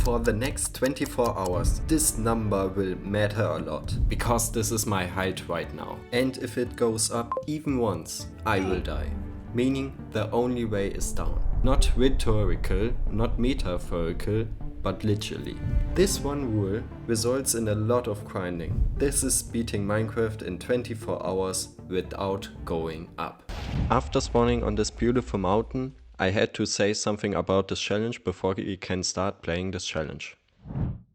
For the next 24 hours, this number will matter a lot, because this is my height right now. And if it goes up even once, I will die. Meaning the only way is down. Not rhetorical, not metaphorical, but literally. This one rule results in a lot of grinding. This is beating Minecraft in 24 hours without going up. After spawning on this beautiful mountain, I had to say something about this challenge before we can start playing this challenge.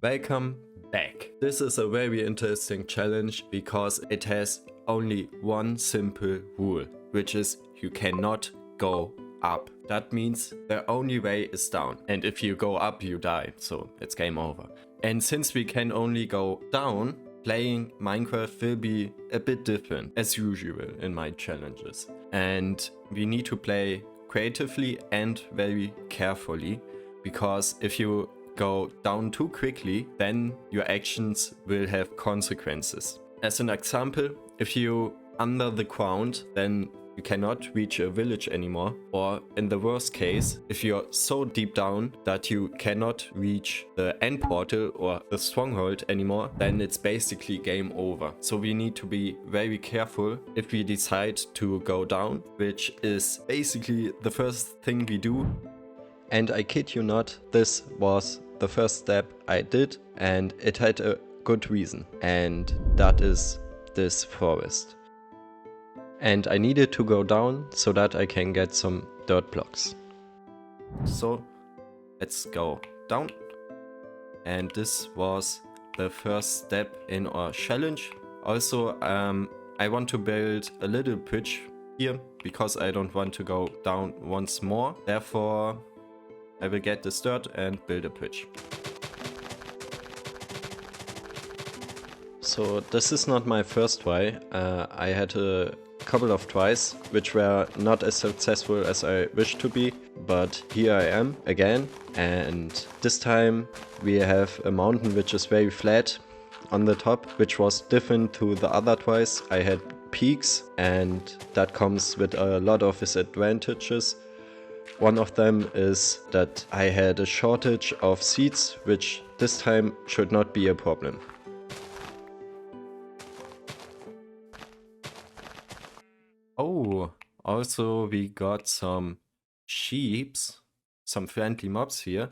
Welcome back. This is a very interesting challenge because it has only one simple rule, which is you cannot go up. That means the only way is down. And if you go up, you die. So it's game over. And since we can only go down, playing Minecraft will be a bit different as usual in my challenges. And we need to play creatively and very carefully, because if you go down too quickly, then your actions will have consequences. As an example, if you under the ground, then you cannot reach a village anymore, or in the worst case, if you're so deep down that you cannot reach the end portal or the stronghold anymore, then it's basically game over. So we need to be very careful if we decide to go down, which is basically the first thing we do. And I kid you not, this was the first step I did, and it had a good reason, and that is this forest. And I needed to go down so that I can get some dirt blocks. So let's go down. And this was the first step in our challenge. Also, I want to build a little bridge here because I don't want to go down once more. Therefore, I will get this dirt and build a bridge. So this is not my first try. I had a couple of tries which were not as successful as I wished to be, but here I am again, and this time we have a mountain which is very flat on the top, which was different to the other tries. I had peaks, and that comes with a lot of disadvantages. One of them is that I had a shortage of seeds, which this time should not be a problem. Oh, also we got some sheeps, some friendly mobs here,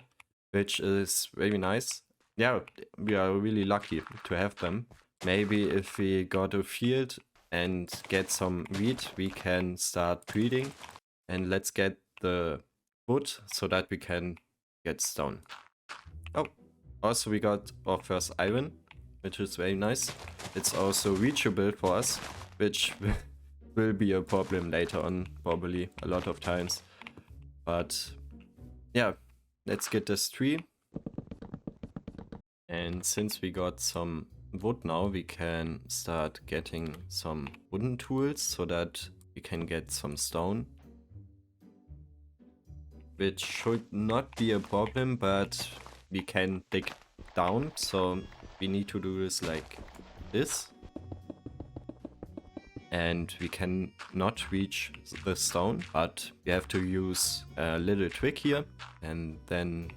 which is very nice. Yeah, we are really lucky to have them. Maybe if we go to a field and get some wheat, we can start breeding. And let's get the wood so that we can get stone. Oh, also we got our first iron, which is very nice. It's also reachable for us, which will be a problem later on, probably a lot of times. But yeah, let's get this tree. And since we got some wood now, we can start getting some wooden tools so that we can get some stone. Which should not be a problem, but we can dig down, so we need to do this like this. And we can not reach the stone, but we have to use a little trick here, and then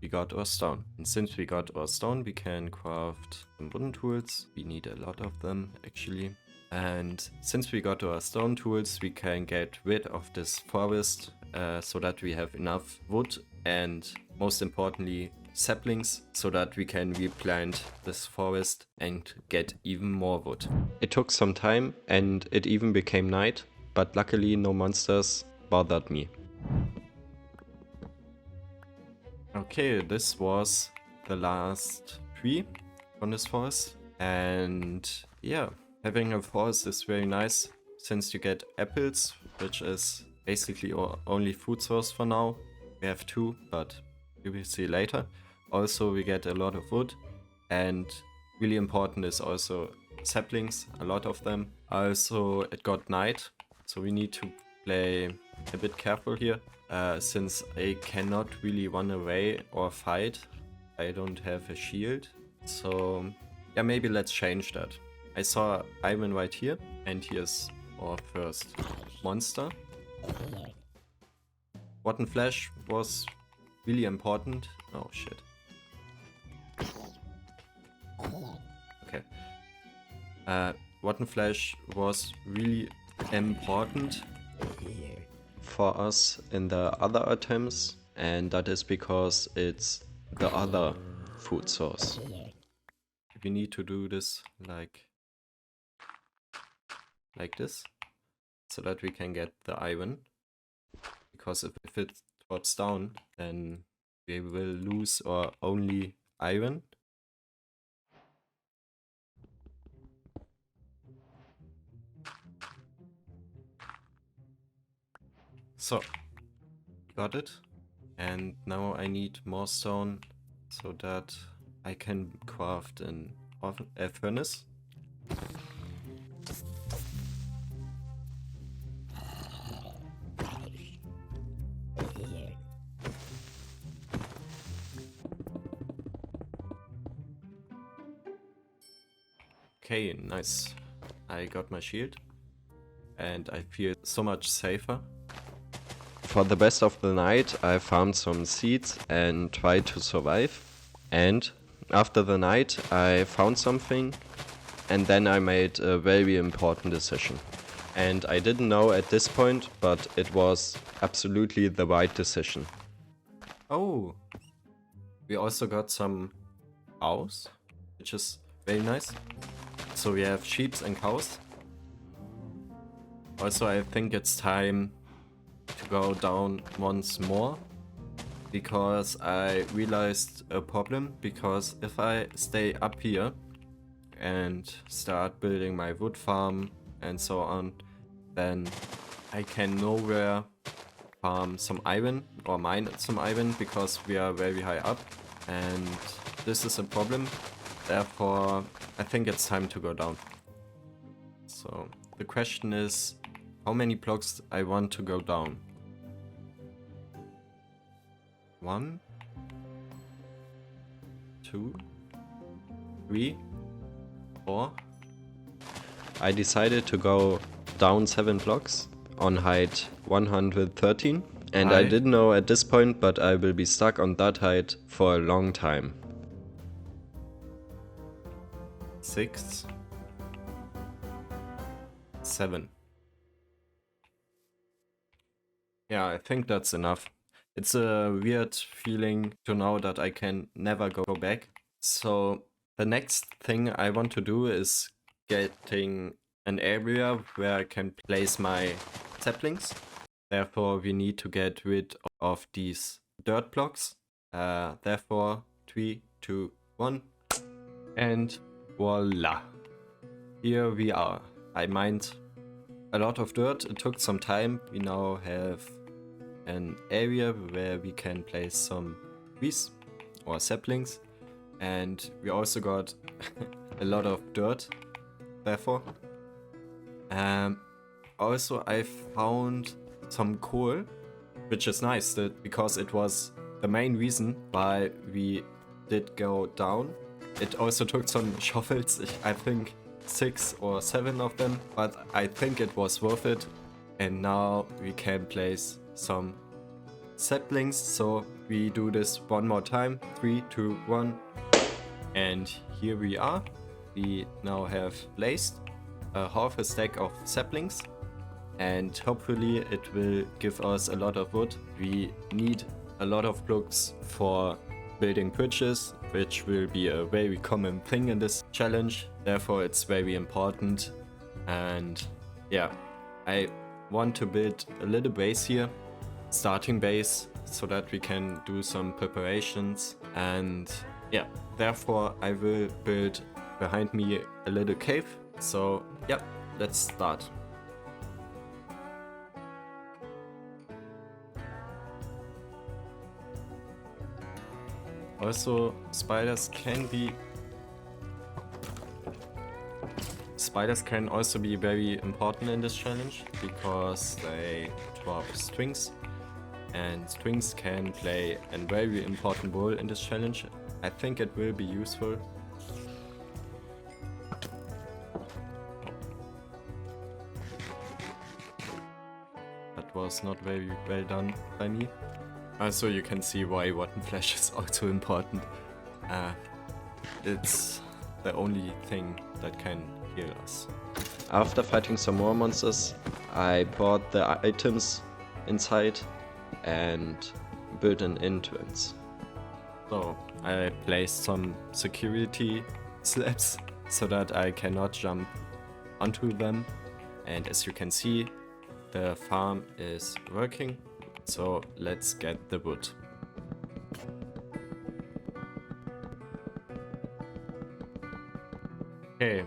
we got our stone. And since we got our stone, we can craft some wooden tools. We need a lot of them actually. And since we got our stone tools, we can get rid of this forest so that we have enough wood, and most importantly saplings, so that we can replant this forest and get even more wood. It took some time and it even became night, but luckily no monsters bothered me. Okay, this was the last tree from this forest, and yeah, having a forest is very nice since you get apples, which is basically our only food source for now. We have two, but you will see later. Also, we get a lot of wood, and really important is also saplings, a lot of them. Also, it got night, so we need to play a bit careful here, since I cannot really run away or fight. I don't have a shield, so yeah, maybe let's change that. I saw iron right here, and here's our first monster. Rotten flesh was really important. Oh shit. Okay. Rotten flesh was really important for us in the other attempts, and that is because it's the other food source. We need to do this like this, so that we can get the iron. Because if it drops down, then we will lose our only iron. So, got it. And now I need more stone so that I can craft an oven, a furnace. Okay, nice. I got my shield and I feel so much safer. For the rest of the night I farmed some seeds and tried to survive. And after the night I found something, and then I made a very important decision. And I didn't know at this point, but it was absolutely the right decision. Oh, we also got some cows, which is very nice. So we have sheep and cows. Also, I think it's time to go down once more, because I realized a problem. Because if I stay up here and start building my wood farm and so on, then I can nowhere farm some iron or mine some iron, because we are very high up, and this is a problem. Therefore, I think it's time to go down. So the question is, how many blocks I want to go down? 1, 2, 3, 4. I decided to go down 7 blocks on height 113, and I didn't know at this point, but I will be stuck on that height for a long time. 6, 7. Yeah, I think that's enough. It's a weird feeling to know that I can never go back. So the next thing I want to do is getting an area where I can place my saplings. Therefore, we need to get rid of these dirt blocks. Therefore, 3, 2, 1. And voila. Here we are. I mined a lot of dirt. It took some time. We now have an area where we can place some trees or saplings, and we also got a lot of dirt. Therefore, also I found some coal, which is nice, because it was the main reason why we did go down. It also took some shovels, I think 6 or 7 of them, but I think it was worth it. And now we can place some saplings, so we do this one more time. 3, 2, 1. And here we are. We now have placed half a stack of saplings, and hopefully it will give us a lot of wood. We need a lot of blocks for building bridges, which will be a very common thing in this challenge. Therefore, it's very important. And yeah, I want to build a little base here, starting base, so that we can do some preparations. And yeah, therefore I will build behind me a little cave. So yeah, let's start. Also, spiders can also be very important in this challenge, because they drop strings, and strings can play a very important role in this challenge. I think it will be useful. That was not very well done by me. Also, you can see why rotten flesh is also important. It's the only thing that can heal us. After fighting some more monsters, I brought the items inside and built an entrance. So I placed some security slabs so that I cannot jump onto them, and as you can see, the farm is working, so let's get the wood. Okay,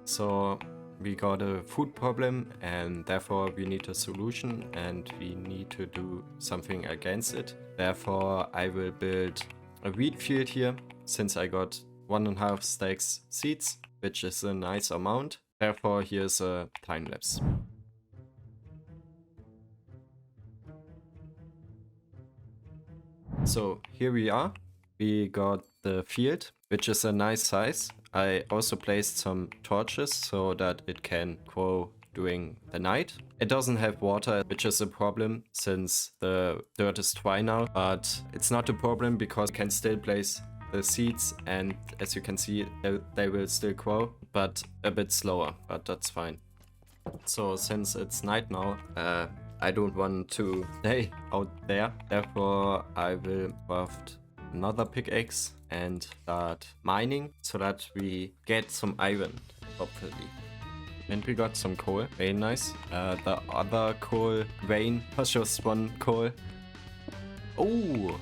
so we got a food problem and therefore we need a solution and we need to do something against it. Therefore I will build a wheat field here, since I got 1.5 stacks seeds, which is a nice amount. Therefore here's a time lapse. So here we are. We got the field, which is a nice size. I also placed some torches so that it can grow during the night. It doesn't have water, which is a problem since the dirt is dry now, but it's not a problem because you can still place the seeds, and as you can see, they will still grow, but a bit slower, but that's fine. So since it's night now, I don't want to stay out there, therefore I will craft another pickaxe and start mining so that we get some iron, hopefully. And we got some coal, very nice. The other coal vein was just one coal. Oh,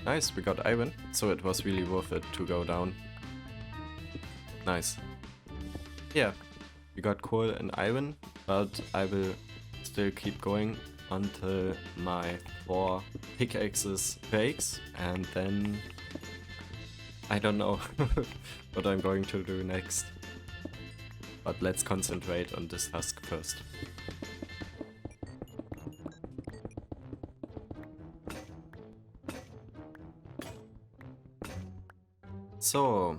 nice, we got iron, so it was really worth it to go down. Nice. Yeah, we got coal and iron, but I will still keep going until my 4 pickaxes breaks, and then I don't know what I'm going to do next. But let's concentrate on this task first. So,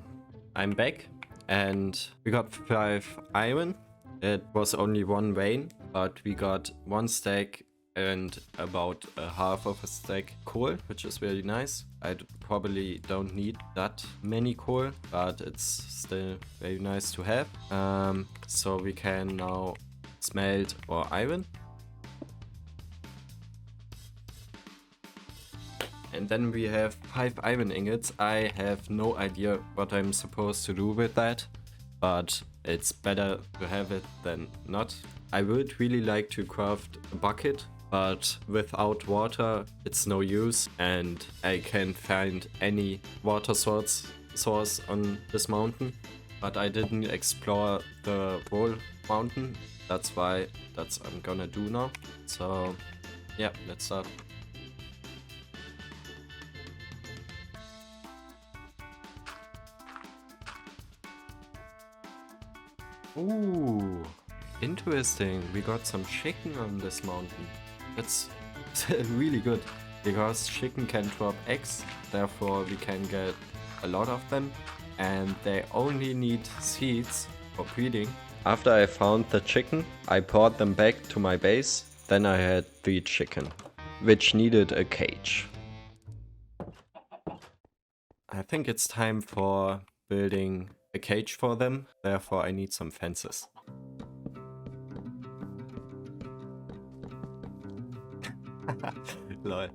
I'm back and we got 5 iron. It was only 1 vein, but we got 1 stack and about a half of a stack coal, which is really nice. I probably don't need that many coal, but it's still very nice to have. So we can now smelt our iron. And then we have 5 iron ingots. I have no idea what I'm supposed to do with that, but it's better to have it than not. I would really like to craft a bucket, but without water it's no use, and I can't find any water source on this mountain. But I didn't explore the whole mountain, that's why I'm gonna do now. So yeah, let's start. Ooh, interesting. We got some chicken on this mountain. That's really good, because chicken can drop eggs, therefore we can get a lot of them, and they only need seeds for breeding. After I found the chicken, I brought them back to my base. Then I had 3 chicken, which needed a cage. I think it's time for building a cage for them, therefore I need some fences. Lol.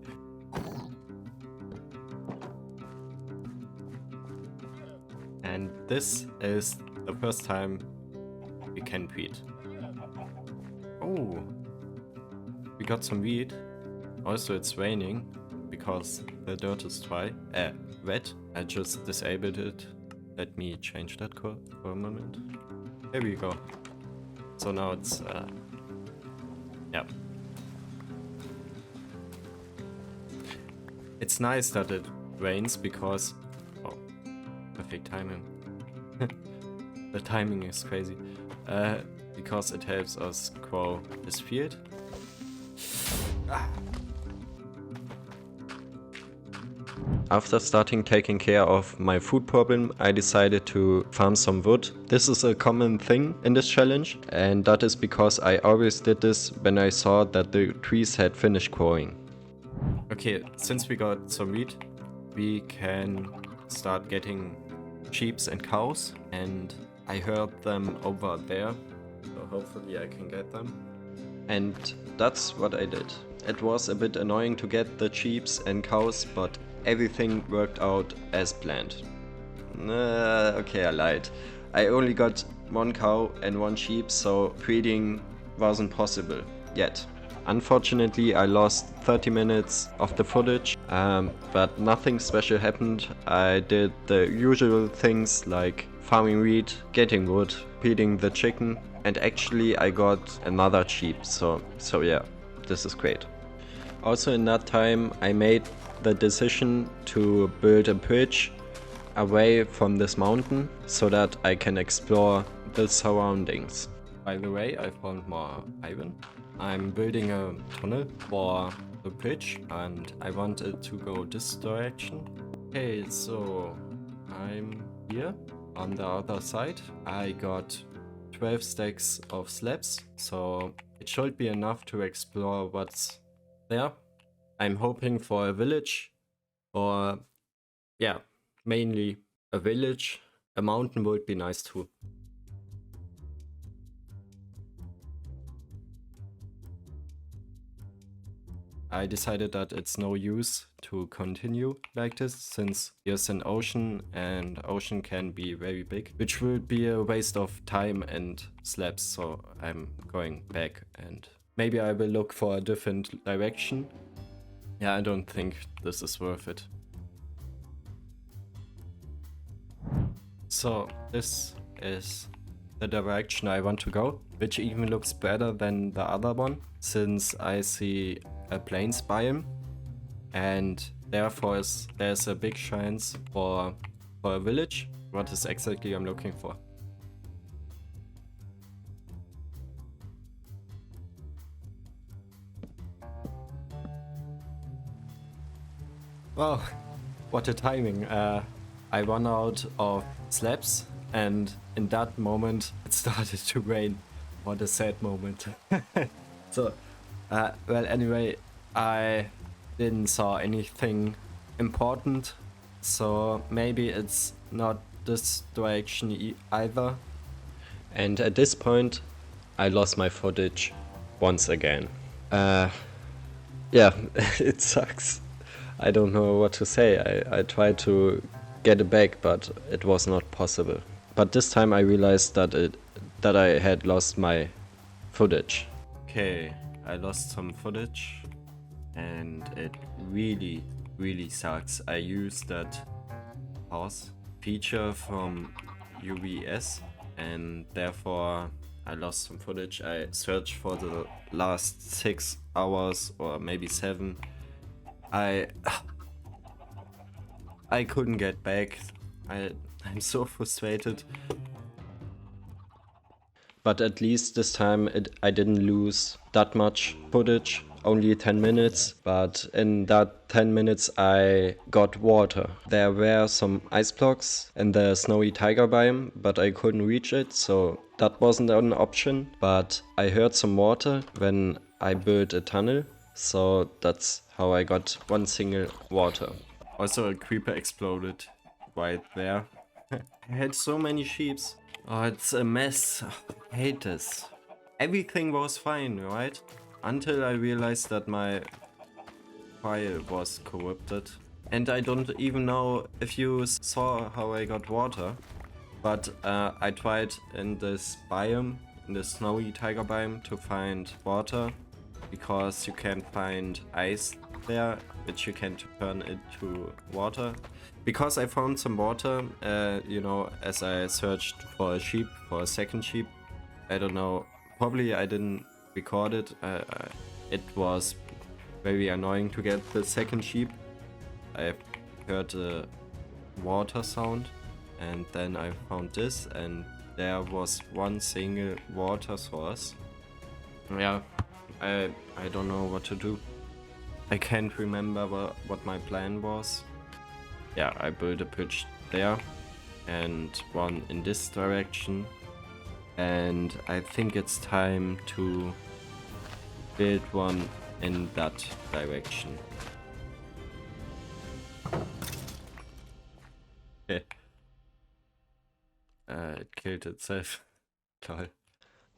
And this is the first time we can breed. Oh, we got some wheat. Also it's raining because the dirt is dry, wet. I just disabled it. Let me change that code for a moment. There we go. So now it's, yeah. It's nice that it rains because, oh, perfect timing. The timing is crazy. Because it helps us grow this field. After starting taking care of my food problem, I decided to farm some wood. This is a common thing in this challenge, and that is because I always did this when I saw that the trees had finished growing. Okay, since we got some wheat, we can start getting sheep and cows, and I heard them over there, so hopefully I can get them. And that's what I did. It was a bit annoying to get the sheep and cows, but everything worked out as planned. Okay, I lied. I only got 1 cow and 1 sheep, so breeding wasn't possible yet. Unfortunately, I lost 30 minutes of the footage, but nothing special happened. I did the usual things like farming wheat, getting wood, feeding the chicken, and actually I got another sheep, so yeah, this is great. Also in that time I made the decision to build a bridge away from this mountain so that I can explore the surroundings. By the way, I found more iron. I'm building a tunnel for the bridge and I want it to go this direction. Okay, so I'm here on the other side. I got 12 stacks of slabs, so it should be enough to explore what's there. I'm hoping for a village, or yeah, mainly a village. A mountain would be nice too. I decided that it's no use to continue like this, since here's an ocean and ocean can be very big, which will be a waste of time and slabs, so I'm going back and maybe I will look for a different direction. Yeah, I don't think this is worth it. So this is the direction I want to go, which even looks better than the other one, since I see a plains biome, and therefore there's a big chance for a village. What is exactly I'm looking for? Wow, what a timing. I ran out of slabs and in that moment it started to rain. What a sad moment. So well, anyway, I didn't saw anything important, so maybe it's not this direction either. And at this point, I lost my footage once again. Yeah, it sucks. I don't know what to say. I tried to get it back, but it was not possible. But this time I realized that I had lost my footage. Okay. I lost some footage and it really sucks. I used that pause feature from UBS and therefore I lost some footage. I searched for the last 6 hours or maybe 7. I couldn't get back. I'm so frustrated. But at least this time I didn't lose that much footage, only 10 minutes, but in that 10 minutes I got water. There were some ice blocks in the snowy taiga biome, but I couldn't reach it, so that wasn't an option. But I heard some water when I built a tunnel, so that's how I got 1 single water. Also a creeper exploded right there. I had so many sheeps. Oh, it's a mess. I hate this. Everything was fine, right? Until I realized that my file was corrupted. And I don't even know if you saw how I got water. But I tried in this biome, in the snowy taiga biome, to find water. Because you can find ice there, which you can turn into water. Because I found some water, you know, as I searched for a sheep, for a second sheep. I don't know, probably I didn't record it. It was very annoying to get the second sheep. I heard a water sound and then I found this and there was 1 single water source. Yeah, I don't know what to do. I can't remember what my plan was. Yeah, I built a bridge there and 1 in this direction, and I think it's time to build 1 in that direction. Okay. It killed itself. Lol.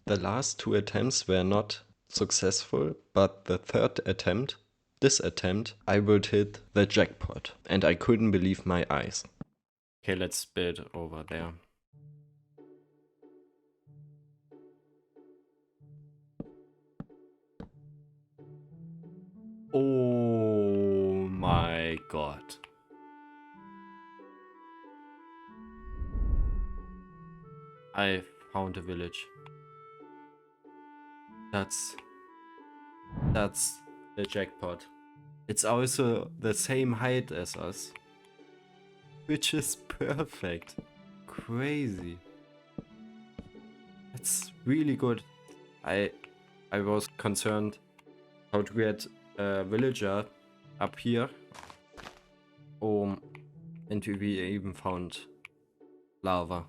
The last 2 attempts were not successful, but the third attempt, this attempt, I would hit the jackpot. And I couldn't believe my eyes. Okay, let's build over there. Oh my god. I found a village. That's the jackpot. It's also the same height as us, which is perfect. Crazy. It's really good. I was concerned how to get a villager up here. And we even found lava.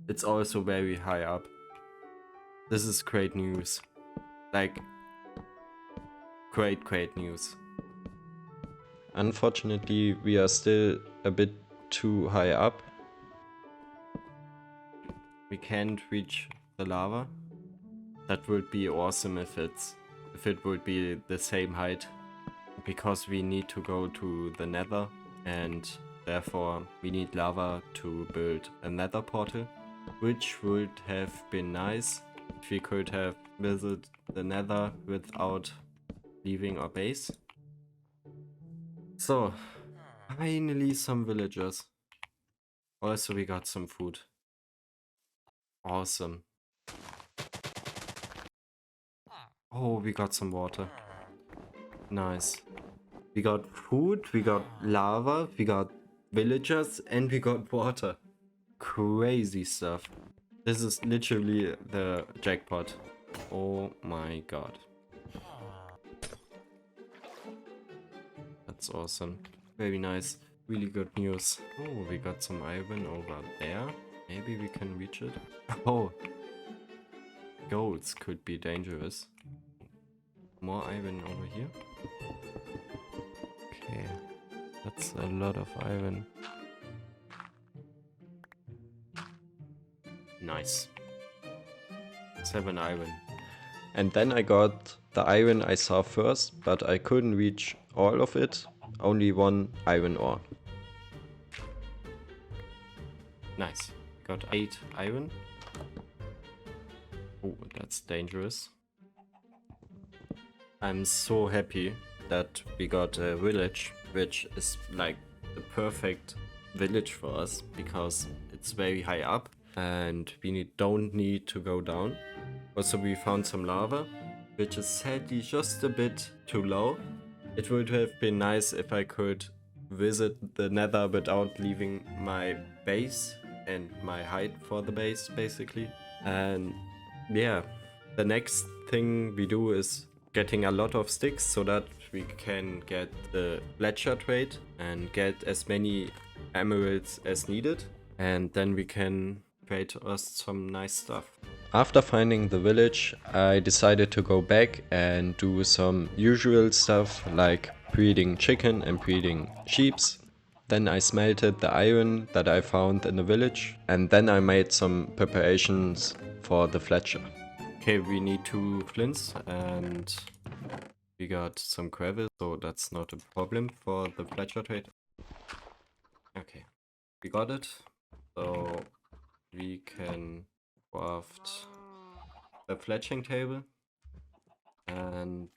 It's also very high up. This is great news. Like, great news. Unfortunately, we are still a bit too high up. We can't reach the lava. That would be awesome if it would be the same height, because we need to go to the nether, and therefore we need lava to build a nether portal, which would have been nice if we could have visited the nether without leaving our base. So, finally some villagers. Also, we got some food. Awesome. Oh, we got some water. Nice. We got food, we got lava, we got villagers, and we got water. Crazy stuff. This is literally the jackpot. Oh my god. That's awesome. Very nice. Really good news. Oh, we got some iron over there. Maybe we can reach it. Oh. Goats could be dangerous. More iron over here. Okay. That's a lot of iron. Nice. 7 iron. And then I got the iron I saw first, but I couldn't reach all of it. Only 1 iron ore. Nice. Got 8 iron. Oh, that's dangerous. I'm so happy that we got a village, which is like the perfect village for us, because it's very high up and we don't need to go down. Also, we found some lava, which is sadly just a bit too low. It would have been nice if I could visit the nether without leaving my base and my height for the base, basically. And yeah, the next thing we do is getting a lot of sticks so that we can get the Fletcher trade and get as many emeralds as needed. And then we can trade us some nice stuff. After finding the village, I decided to go back and do some usual stuff like breeding chicken and breeding sheeps. Then I smelted the iron that I found in the village, and then I made some preparations for the Fletcher. Okay, we need 2 flints and we got some gravel, so that's not a problem for the Fletcher trade. Okay, we got it. So we can craft a fletching table, and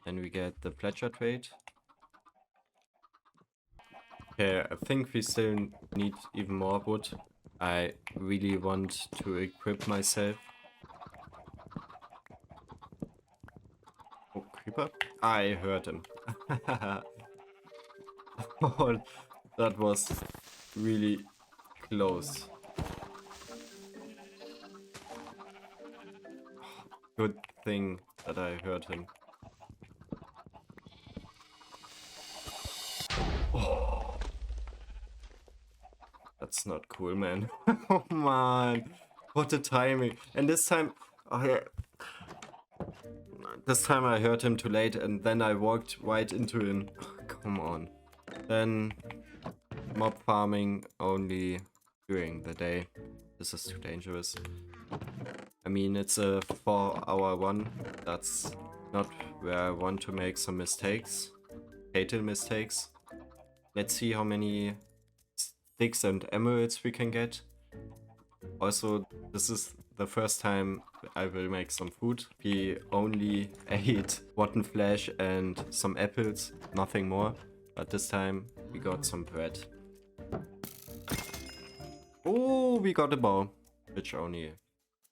then we get the Fletcher trade. Okay, I think we still need even more wood. I really want to equip myself. Oh, creeper. I heard him. Oh, that was really close. Good thing that I heard him. Oh. That's not cool, man. Oh man, what a timing. And this time I heard him too late, and then I walked right into him. Come on. Then mob farming only during the day. This is too dangerous. I mean, it's a 4-hour one. That's not where I want to make some mistakes. Fatal mistakes. Let's see how many sticks and emeralds we can get. Also, this is the first time I will make some food. We only ate rotten flesh and some apples, nothing more. But this time we got some bread. Oh, we got a bow, which only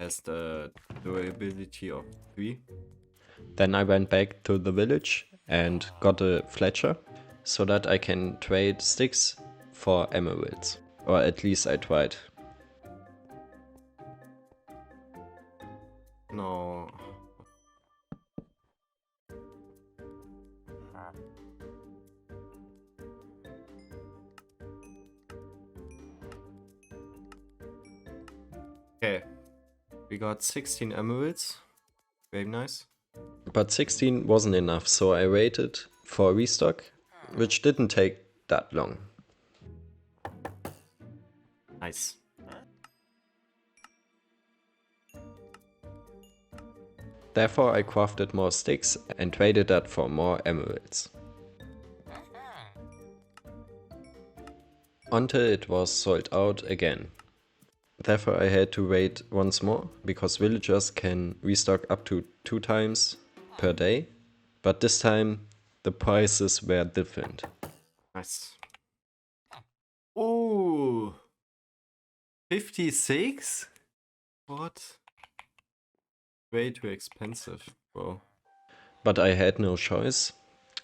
has the durability of 3. Then I went back to the village and got a fletcher so that I can trade sticks for emeralds. Or at least I tried. No. Okay. We got 16 emeralds. Very nice. But 16 wasn't enough, so I waited for a restock, which didn't take that long. Nice. Therefore I crafted more sticks and traded that for more emeralds. Until it was sold out again. Therefore I had to wait once more, because villagers can restock up to 2 times per day, but this time the prices were different. Nice. Oh, 56? What? Way too expensive, bro. But I had no choice.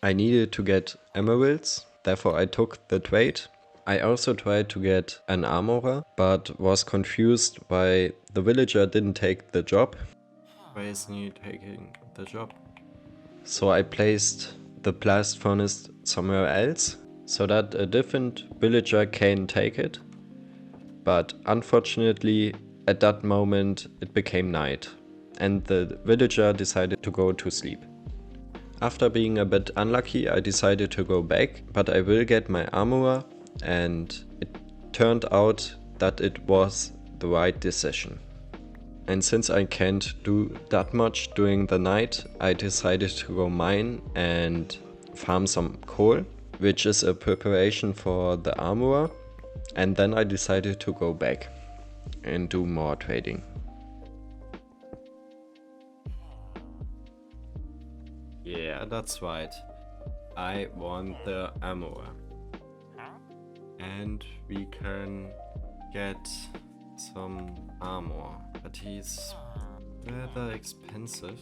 I needed to get emeralds, therefore I took the trade. I also tried to get an armorer, but was confused why the villager didn't take the job. Why isn't he taking the job? So I placed the blast furnace somewhere else, so that a different villager can take it. But unfortunately, at that moment it became night, and the villager decided to go to sleep. After being a bit unlucky, I decided to go back, but I will get my armorer, and it turned out that it was the right decision. And since I can't do that much during the night, I decided to go mine and farm some coal, which is a preparation for the armorer. And then I decided to go back and do more trading. Yeah, that's right. I want the armorer. And we can get some armor, but he's rather expensive.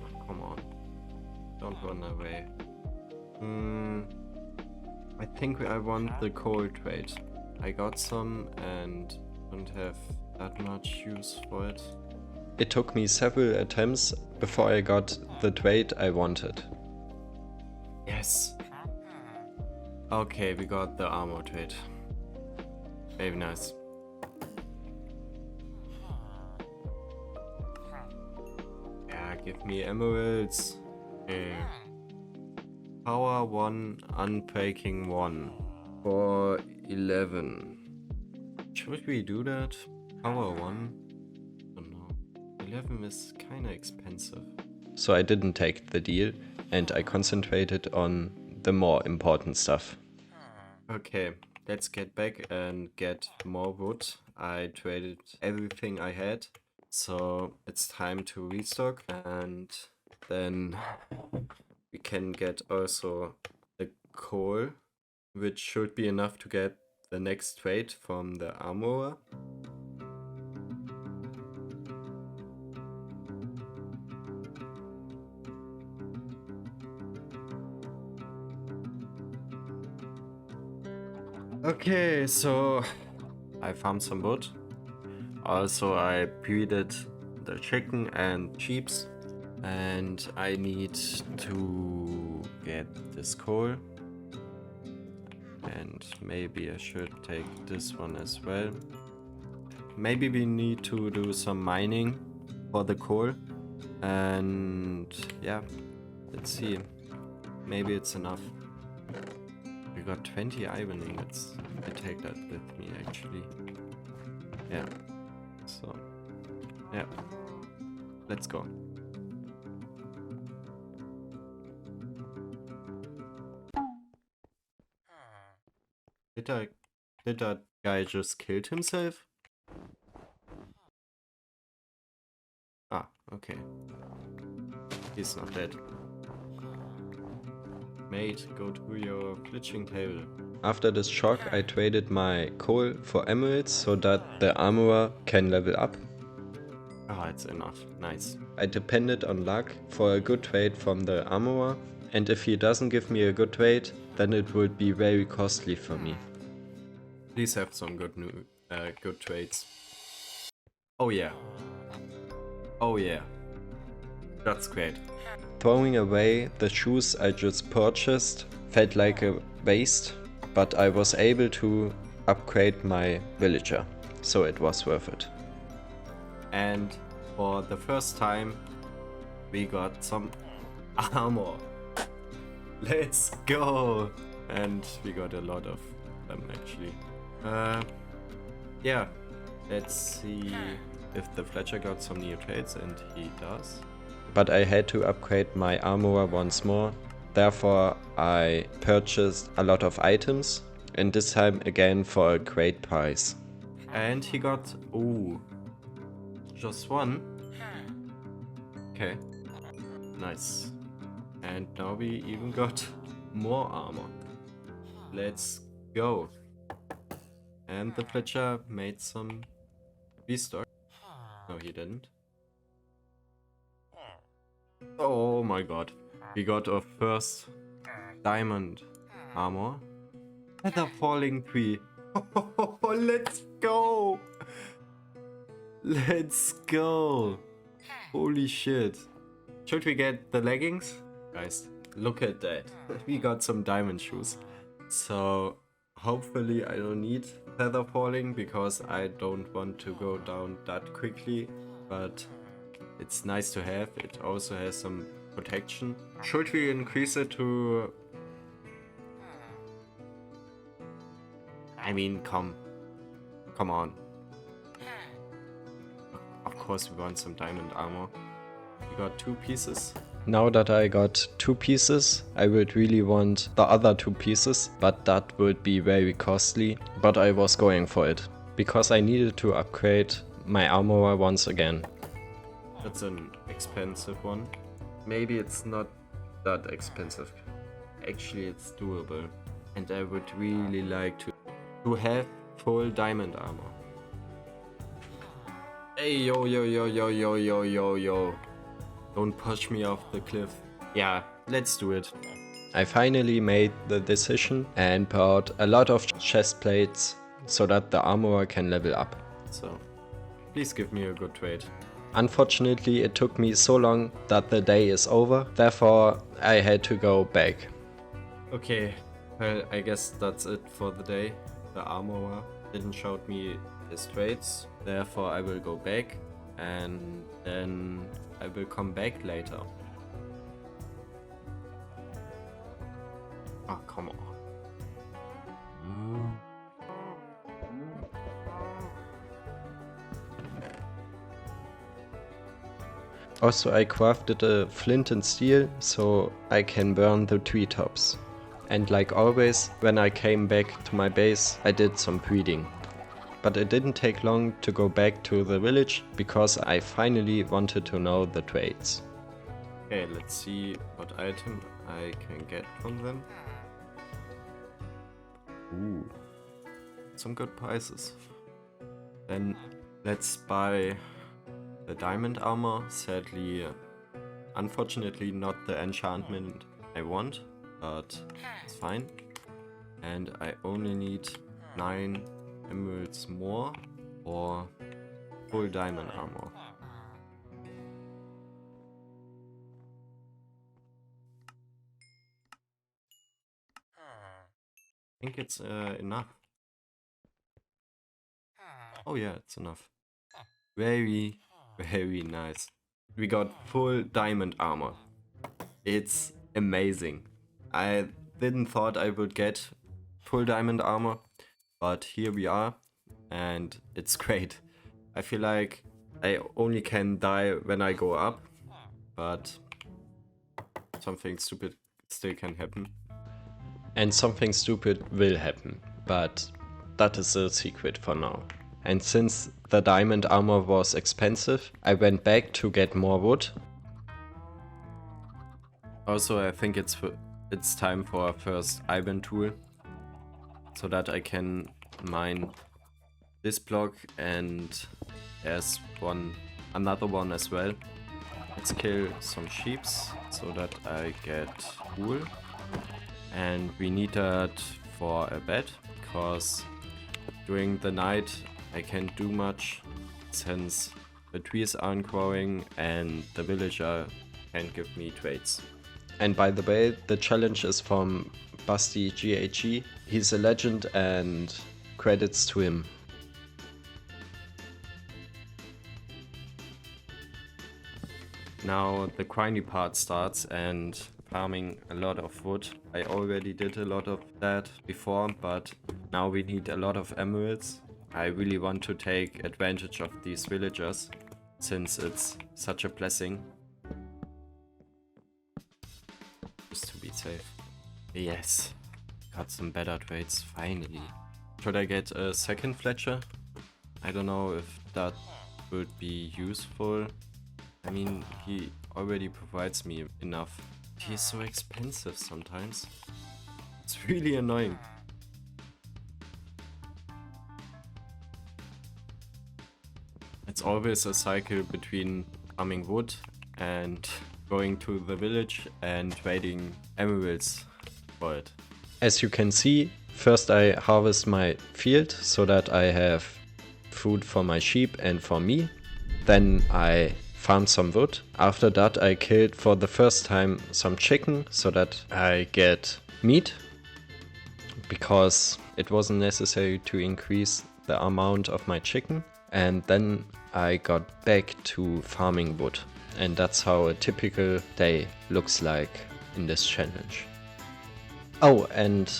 Oh, come on, don't run away. I think I want the coal trade. I got some and don't have that much use for it. It took me several attempts before I got the trade I wanted. Yes. Okay, we got the armor trade. Very nice. Yeah, give me emeralds. Okay. Power 1, unbreaking 1 for 11. Should we do that? Power 1? I don't know. 11 is kinda expensive. So I didn't take the deal and I concentrated on the more important stuff. Okay, let's get back and get more wood. I traded everything I had, so it's time to restock, and then we can get also the coal, which should be enough to get the next trade from the armorer. Okay, so I farmed some wood. Also I breeded the chicken and sheeps, and I need to get this coal, and maybe I should take this one as well. Maybe we need to do some mining for the coal, and yeah, let's see. maybe it's enough. We got 20 iron ingots. I take that with me actually. Yeah. So, yeah. Let's go. Did that guy just killed himself? Ah, okay. He's not dead. Mate, go to your glitching table. After this shock, I traded my coal for emeralds so that the armorer can level up. Ah, it's enough. Nice. I depended on luck for a good trade from the armorer, and if he doesn't give me a good trade, then it would be very costly for me. Please have some good trades. Oh yeah. Oh yeah. That's great. Throwing away the shoes I just purchased felt like a waste, but I was able to upgrade my villager, so it was worth it. And for the first time, we got some armor. Let's go! And we got a lot of them actually. Yeah, let's see if the Fletcher got some new trades, and he does. But I had to upgrade my armorer once more, therefore I purchased a lot of items, and this time again for a great price. And he got, ooh, just one? Okay, nice. And now we even got more armor. Let's go. And the Fletcher made some V-stock. No, he didn't. Oh my god. We got our first diamond armor. Feather falling tree. Oh, let's go. Let's go. Holy shit. Should we get the leggings? Guys, look at that. We got some diamond shoes. So hopefully I don't need feather falling because I don't want to go down that quickly. But it's nice to have. It also has some protection. Should we increase it to... I mean, come on. Of course we want some diamond armor. We got 2 pieces. Now that I got 2 pieces, I would really want the other 2 pieces, but that would be very costly. But I was going for it, because I needed to upgrade my armorer once again. That's an expensive one. Maybe it's not that expensive. Actually, it's doable. And I would really like to have full diamond armor. Hey, yo, yo, yo, yo, yo, yo, yo, yo. Don't push me off the cliff. Yeah, let's do it. I finally made the decision and bought a lot of chest plates so that the armorer can level up. So, please give me a good trade. Unfortunately, it took me so long that the day is over, therefore I had to go back. Okay, well, I guess that's it for the day. The armorer didn't show me his trades, therefore I will go back and then I will come back later. Oh, come on. Also, I crafted a flint and steel so I can burn the treetops. And like always, when I came back to my base, I did some breeding. But it didn't take long to go back to the village because I finally wanted to know the trades. Okay, let's see what item I can get from them. Ooh, some good prices. Then let's buy the diamond armor. Sadly, unfortunately not the enchantment I want, but it's fine. And I only need 9 emeralds more or full diamond armor. I think it's enough. Oh yeah, it's enough. Very, very nice. We got full diamond armor. It's amazing. I didn't thought I would get full diamond armor, but here we are, and it's great. I feel like I only can die when I go up, but something stupid still can happen. And something stupid will happen, but that is a secret for now. And since the diamond armor was expensive, I went back to get more wood. Also, I think it's time for our first iron tool, so that I can mine this block, and there's another one as well. Let's kill some sheeps so that I get wool. And we need that for a bed, because during the night I can't do much since the trees aren't growing and the villager can't give me trades. And by the way, the challenge is from BastiGHG. He's a legend and credits to him. Now the grindy part starts and farming a lot of wood. I already did a lot of that before, but now we need a lot of emeralds. I really want to take advantage of these villagers, since it's such a blessing. Just to be safe. Yes, got some better trades, finally. Should I get a second Fletcher? I don't know if that would be useful. I mean, he already provides me enough. He is so expensive sometimes. It's really annoying. It's always a cycle between farming wood and going to the village and trading emeralds for it. As you can see, first I harvest my field so that I have food for my sheep and for me. Then I farm some wood. After that I killed for the first time some chicken so that I get meat, because it wasn't necessary to increase the amount of my chicken. And then I got back to farming wood, and that's how a typical day looks like in this challenge. Oh, and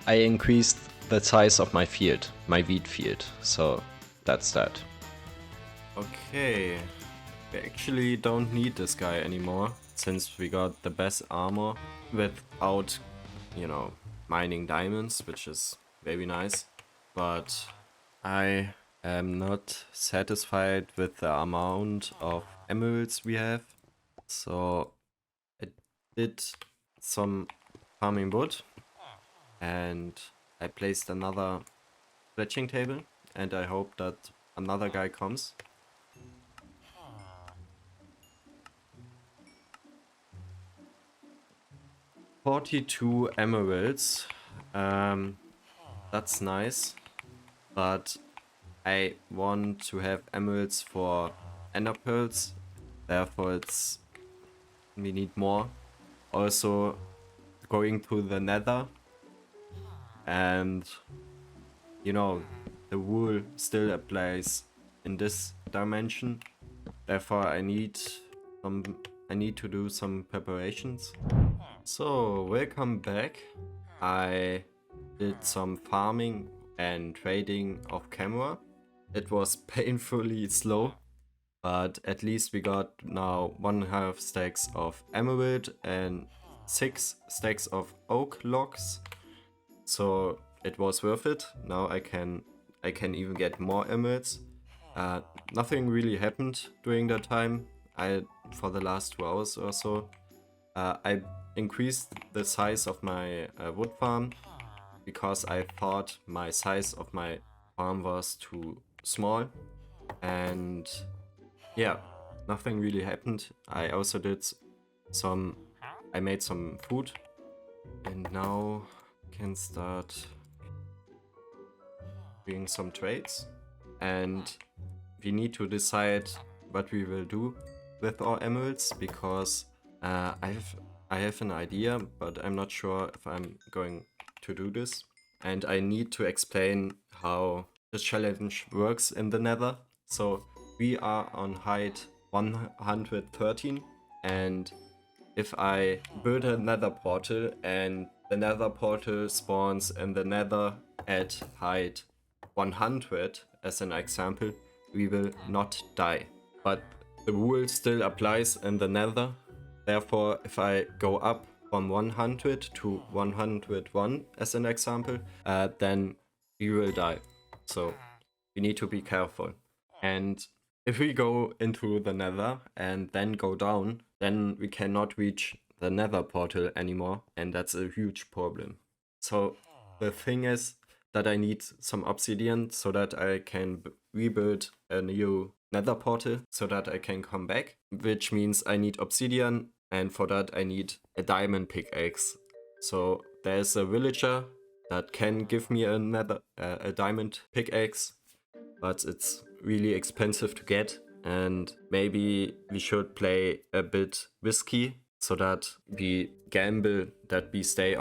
I increased the size of my field, my wheat field, so that's that. Okay. We actually don't need this guy anymore, since we got the best armor without, mining diamonds, which is very nice. But I am not satisfied with the amount of emeralds we have, so I did some farming wood, and I placed another fletching table, and I hope that another guy comes. 42 emeralds, that's nice, but I want to have emeralds for ender pearls, therefore we need more. Also going to the nether, and the wool still applies in this dimension, therefore I need to do some preparations. So, welcome back. I did some farming and trading off camera. It was painfully slow, but at least we got now 1.5 stacks of emerald and 6 stacks of oak logs. So it was worth it. Now I can even get more emeralds. Nothing really happened during that time. For the last 2 hours or so, I increased the size of my wood farm, because I thought my size of my farm was too small, and yeah, nothing really happened. I also I made some food, and now can start doing some trades, and we need to decide what we will do with our emeralds, because I have an idea, but I'm not sure if I'm going to do this. And I need to explain how the challenge works in the nether. So we are on height 113, and if I build a nether portal and the nether portal spawns in the nether at height 100 as an example, we will not die. But the rule still applies in the nether. Therefore, if I go up from 100 to 101 as an example, then we will die. So we need to be careful. And if we go into the nether and then go down, then we cannot reach the nether portal anymore, and that's a huge problem. So the thing is that I need some obsidian so that I can rebuild a new nether portal so that I can come back, which means I need obsidian, and for that I need a diamond pickaxe. So there's a villager that can give me a diamond pickaxe, but it's really expensive to get, and maybe we should play a bit risky so that we gamble that we stay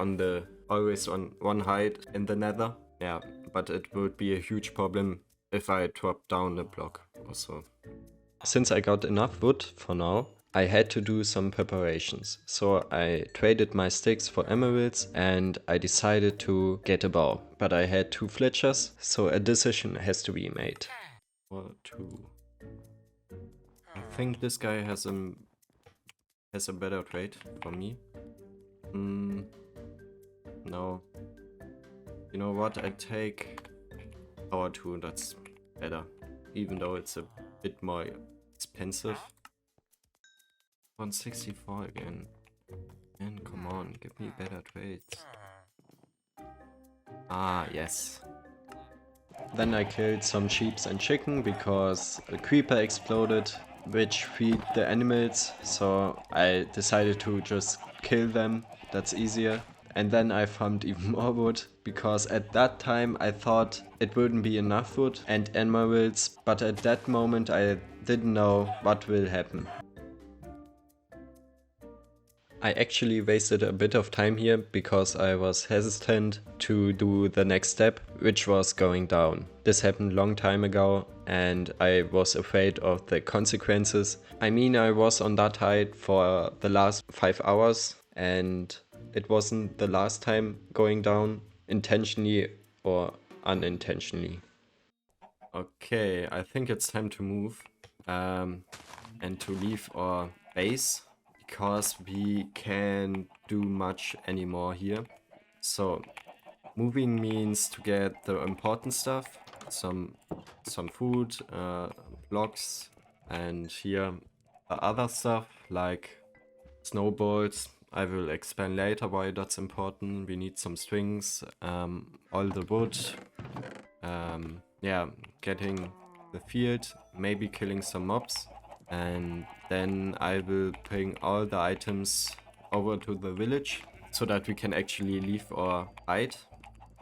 always on one height in the nether. Yeah, but it would be a huge problem if I drop down a block also. Since I got enough wood for now, I had to do some preparations. So I traded my sticks for emeralds and I decided to get a bow. But I had 2 fletchers, so a decision has to be made. 1, 2. I think this guy has a better trade for me. No. You know what? I take power 2, that's better. Even though it's a bit more expensive. 164 again. And come on, give me better trades. Ah, yes. Then I killed some sheep and chicken because a creeper exploded, which feed the animals, so I decided to just kill them, that's easier. And then I farmed even more wood, because at that time I thought it wouldn't be enough wood and emeralds, but at that moment I didn't know what will happen. I actually wasted a bit of time here because I was hesitant to do the next step, which was going down. This happened a long time ago and I was afraid of the consequences. I mean, I was on that height for the last 5 hours and it wasn't the last time going down, intentionally or unintentionally. Okay, I think it's time to move and to leave our base, because we can't do much anymore here. So moving means to get the important stuff, some food, blocks, and here the other stuff like snowballs. I will explain later why that's important. We need some strings, all the wood, yeah, getting the field, maybe killing some mobs. And then I will bring all the items over to the village so that we can actually leave our height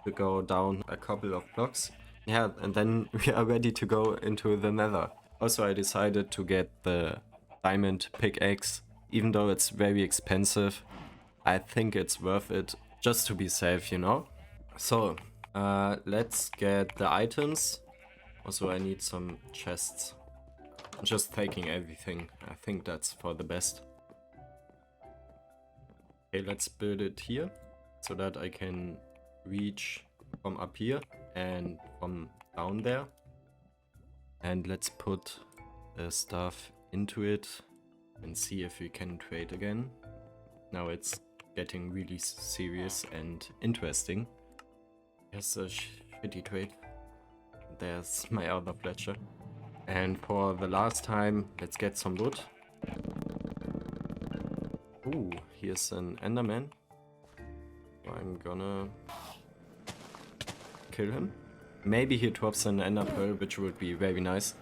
to go down a couple of blocks. Yeah, and then we are ready to go into the nether. Also, I decided to get the diamond pickaxe. Even though it's very expensive, I think it's worth it just to be safe, you know? So, let's get the items. Also, I need some chests. Just taking everything. I think that's for the best. Okay, let's build it here so that I can reach from up here and from down there. And let's put the stuff into it and see if we can trade again. Now it's getting really serious and interesting. Here's a shitty trade. There's my other fletcher. And for the last time, let's get some wood. Ooh, here's an enderman. I'm gonna kill him. Maybe he drops an ender pearl, which would be very nice.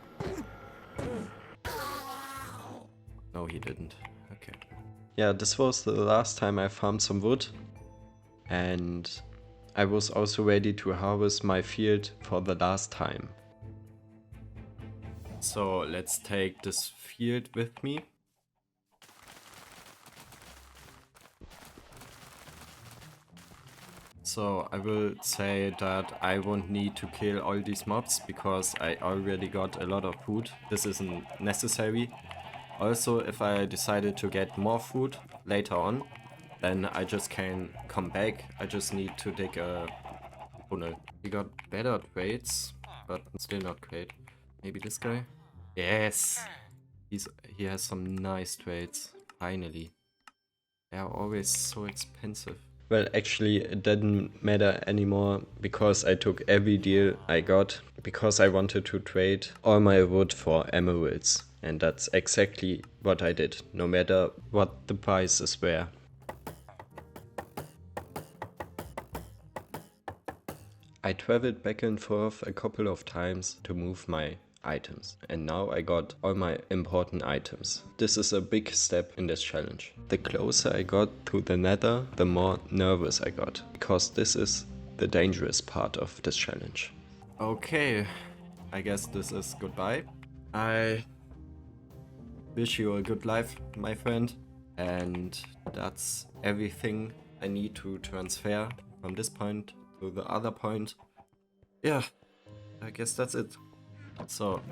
No, he didn't. Okay. Yeah, this was the last time I farmed some wood. And I was also ready to harvest my field for the last time. So let's take this field with me. So I will say that I won't need to kill all these mobs because I already got a lot of food. This isn't necessary. Also, if I decided to get more food, later on, then I just can come back. I just need to dig a tunnel. We got better trades, but still not great. Maybe this guy? Yes! He has some nice trades, finally. They are always so expensive. Well, actually, it didn't matter anymore because I took every deal I got because I wanted to trade all my wood for emeralds. And that's exactly what I did, no matter what the prices were. I traveled back and forth a couple of times to move my items, and now I got all my important items. This is a big step in this challenge. The closer I got to the nether, the more nervous I got, because this is the dangerous part of this challenge. Okay, I guess this is goodbye. I wish you a good life, my friend, and that's everything I need to transfer from this point to the other point. Yeah, I guess that's it. So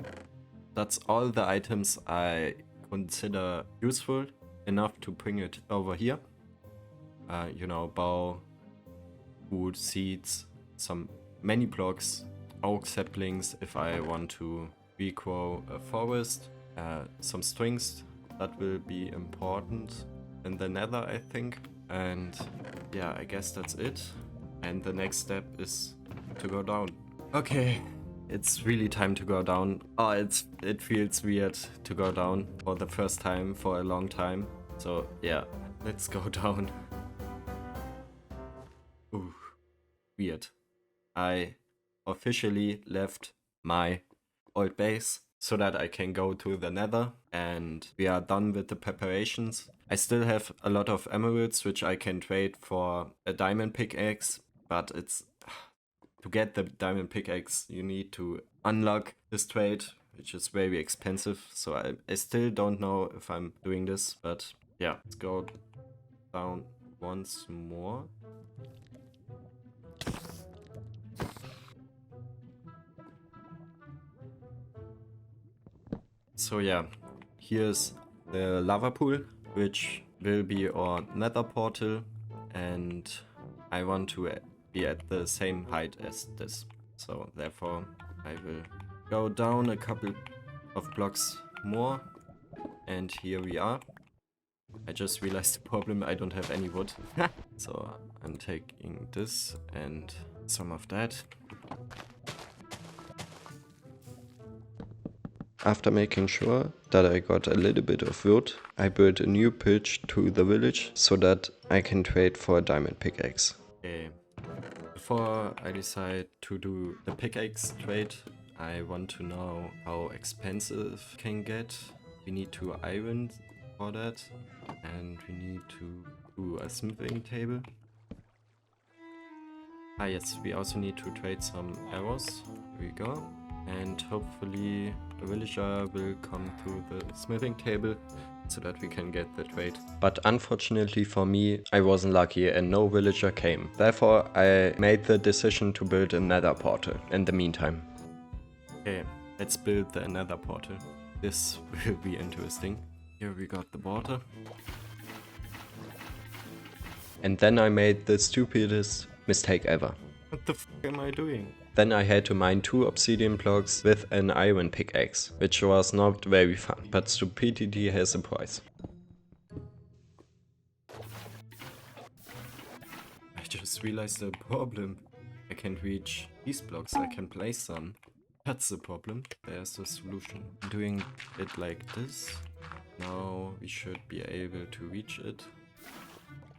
that's all the items I consider useful enough to bring it over here. You know, bow, wood, seeds, some many blocks, oak saplings if I want to regrow a forest, some strings that will be important in the nether, I think. And yeah, I guess that's it. And the next step is to go down. Okay, it's really time to go down. Oh, it feels weird to go down for the first time for a long time. So yeah, let's go down. Ooh, weird. I officially left my old base so that I can go to the nether, and we are done with the preparations. I still have a lot of emeralds which I can trade for a diamond pickaxe, but it's to get the diamond pickaxe you need to unlock this trade, which is very expensive. So I still don't know if I'm doing this, but yeah, let's go down once more. So yeah, here's the lava pool, which will be our nether portal, and I want to be at the same height as this. So therefore I will go down a couple of blocks more, and here we are. I just realized the problem, I don't have any wood. So I'm taking this and some of that. After making sure that I got a little bit of wood, I built a new pitch to the village so that I can trade for a diamond pickaxe. Okay. Before I decide to do the pickaxe trade, I want to know how expensive it can get. We need 2 iron for that, and we need to do a smithing table. Ah yes, we also need to trade some arrows. Here we go. And hopefully a villager will come to the smithing table so that we can get the trade. But unfortunately for me, I wasn't lucky and no villager came. Therefore, I made the decision to build a nether portal in the meantime. Okay, let's build the nether portal. This will be interesting. Here we got the water. And then I made the stupidest mistake ever. What the f am I doing? Then I had to mine 2 obsidian blocks with an iron pickaxe, which was not very fun, but stupidity has a price. I just realized the problem. I can't reach these blocks, I can place them. That's the problem. There's the solution. Doing it like this. Now we should be able to reach it.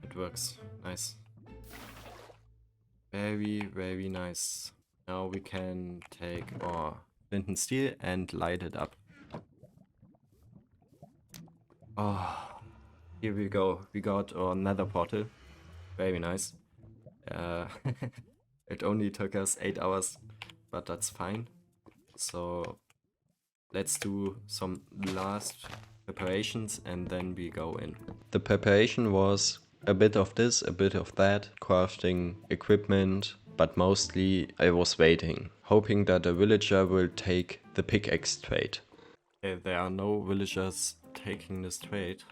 It works. Nice. Very, very nice. Now we can take our flint and steel and light it up. Oh, here we go. We got our nether portal. Very nice. It only took us 8 hours, but that's fine. So let's do some last preparations and then we go in. The preparation was a bit of this, a bit of that, crafting equipment, but mostly I was waiting, hoping that a villager will take the pickaxe trade. Okay, there are no villagers taking this trade.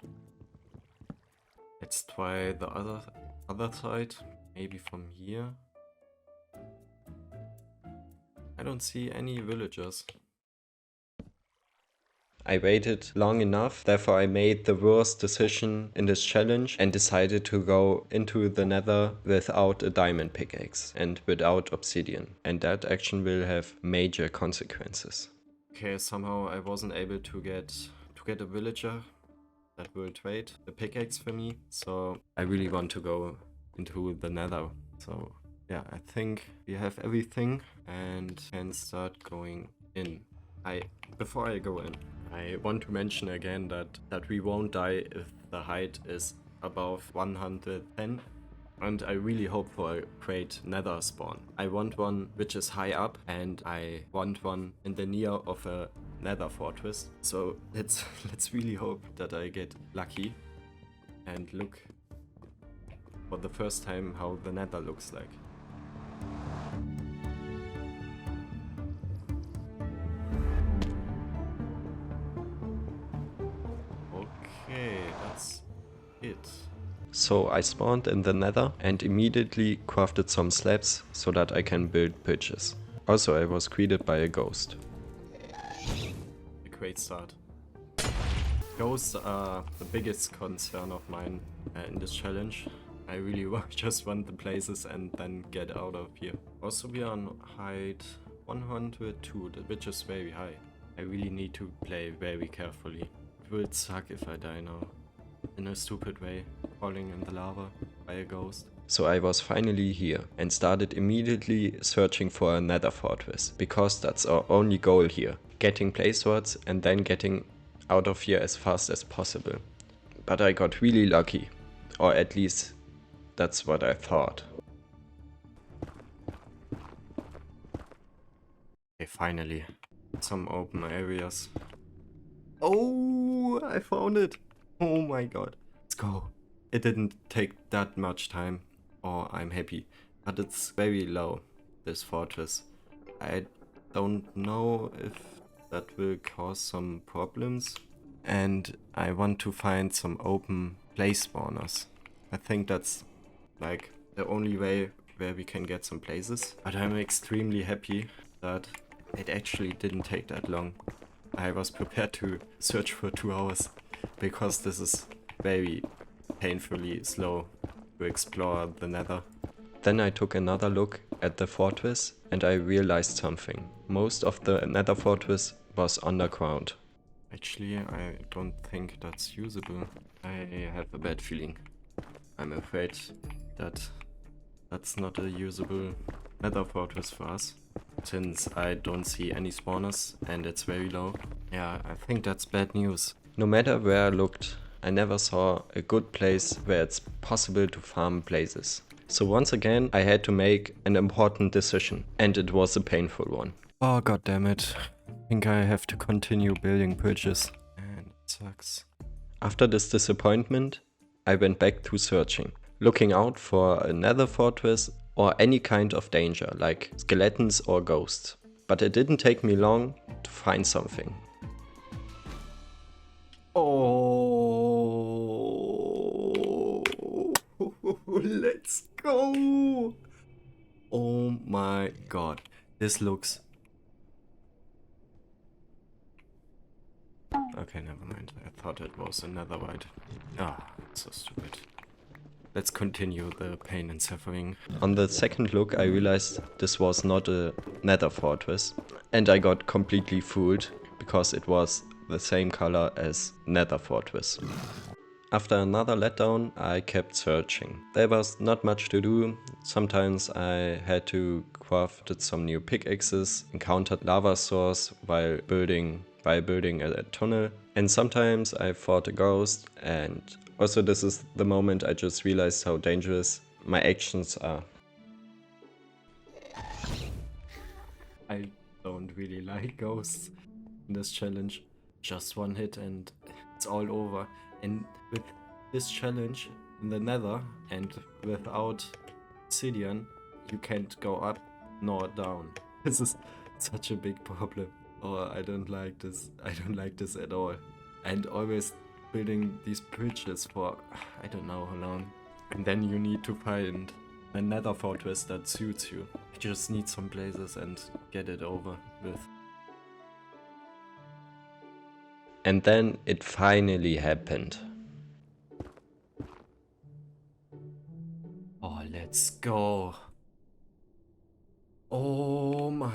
Let's try the other side, maybe from here. I don't see any villagers. I waited long enough, therefore I made the worst decision in this challenge and decided to go into the nether without a diamond pickaxe and without obsidian. And that action will have major consequences. Okay, somehow I wasn't able to get a villager that will trade the pickaxe for me. So I really want to go into the nether. So yeah, I think we have everything and can start going in. Before I go in, I want to mention again that we won't die if the height is above 110. And I really hope for a great nether spawn. I want one which is high up, and I want one in the near of a nether fortress. So let's really hope that I get lucky and look for the first time how the nether looks like. Okay, that's it. So I spawned in the nether and immediately crafted some slabs so that I can build bridges. Also, I was greeted by a ghost. A great start. Ghosts are the biggest concern of mine in this challenge. I really just want the places and then get out of here. Also, we are on height 102, which is very high. I really need to play very carefully. It will suck if I die now. In a stupid way, falling in the lava by a ghost. So I was finally here and started immediately searching for a nether fortress, because that's our only goal here. Getting place swords and then getting out of here as fast as possible. But I got really lucky, or at least that's what I thought. Okay, finally, some open areas. Oh, I found it! Oh my god, let's go. It didn't take that much time, or I'm happy, but it's very low, this fortress. I don't know if that will cause some problems, and I want to find some open place spawners. I think that's like the only way where we can get some places, but I'm extremely happy that it actually didn't take that long. I was prepared to search for 2 hours. Because this is very painfully slow to explore the nether. Then I took another look at the fortress and I realized something. Most of the nether fortress was underground. Actually, I don't think that's usable. I have a bad feeling. I'm afraid that that's not a usable nether fortress for us, since I don't see any spawners and it's very low. Yeah, I think that's bad news. No matter where I looked, I never saw a good place where it's possible to farm places. So once again, I had to make an important decision, and it was a painful one. Oh god damn it. I think I have to continue building bridges. And it sucks. After this disappointment, I went back to searching, looking out for a nether fortress or any kind of danger, like skeletons or ghosts. But it didn't take me long to find something. Oh, let's go! Oh my god, this looks... Okay, never mind. I thought it was another white. Ah, so stupid. Let's continue the pain and suffering. On the second look, I realized this was not a nether fortress, and I got completely fooled because it was the same color as nether fortress. After another letdown, I kept searching. There was not much to do. Sometimes I had to craft some new pickaxes, encountered lava source while building a tunnel, and sometimes I fought a ghost. And also this is the moment I just realized how dangerous my actions are. I don't really like ghosts in this challenge. Just one hit and it's all over. And with this challenge in the nether and without obsidian, you can't go up nor down. This is such a big problem. Oh, I don't like this. I don't like this at all. And always building these bridges for I don't know how long. And then you need to find another fortress that suits you. You just need some places and get it over with. And then it finally happened. Oh, let's go. Oh my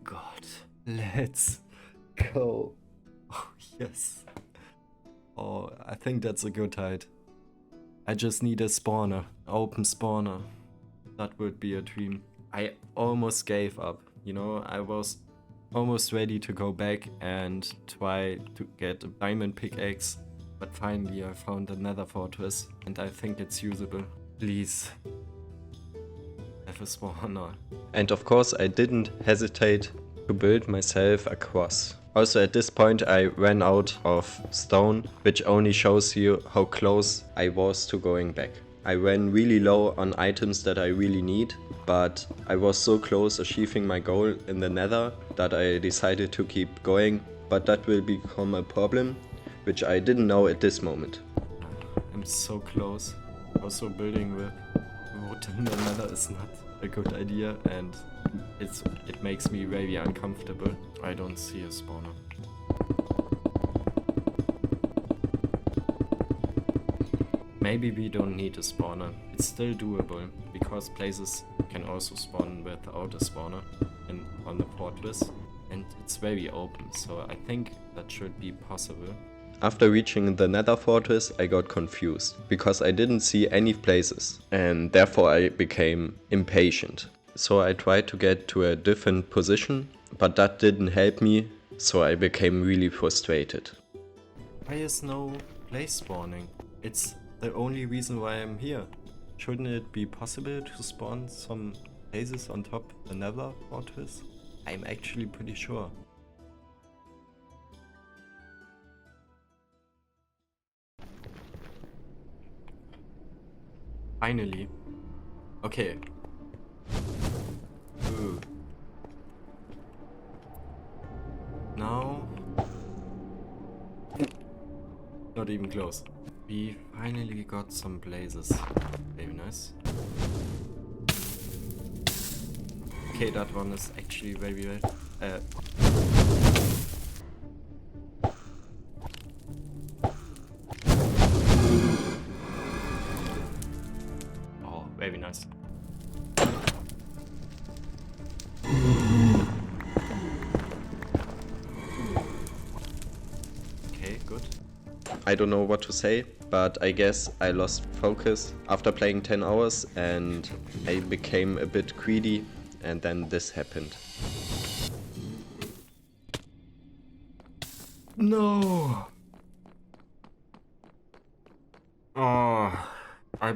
god. Let's go. Oh, yes. Oh, I think that's a good height. I just need a spawner. Open spawner. That would be a dream. I almost gave up. You know, I was almost ready to go back and try to get a diamond pickaxe. But finally I found another fortress and I think it's usable. Please. Have a spawner. And of course I didn't hesitate to build myself a cross. Also at this point I ran out of stone, which only shows you how close I was to going back. I ran really low on items that I really need, but I was so close achieving my goal in the nether that I decided to keep going, but that will become a problem, which I didn't know at this moment. I'm so close. Also building with wood in the nether is not a good idea and it makes me very uncomfortable. I don't see a spawner. Maybe we don't need a spawner. It's still doable because places can also spawn without a spawner on the fortress and it's very open, so I think that should be possible. After reaching the nether fortress I got confused because I didn't see any places and therefore I became impatient. So I tried to get to a different position, but that didn't help me, so I became really frustrated. Why is no place spawning? It's the only reason why I'm here. Shouldn't it be possible to spawn some places on top of the nether fortress? I'm actually pretty sure. Finally. Okay. Ooh. Now. Not even close. We finally got some blazes. Very nice. Okay, that one is actually very red. Oh, very nice. Okay, good. I don't know what to say, but I guess I lost focus after playing 10 hours and I became a bit greedy and then this happened. No! Oh, I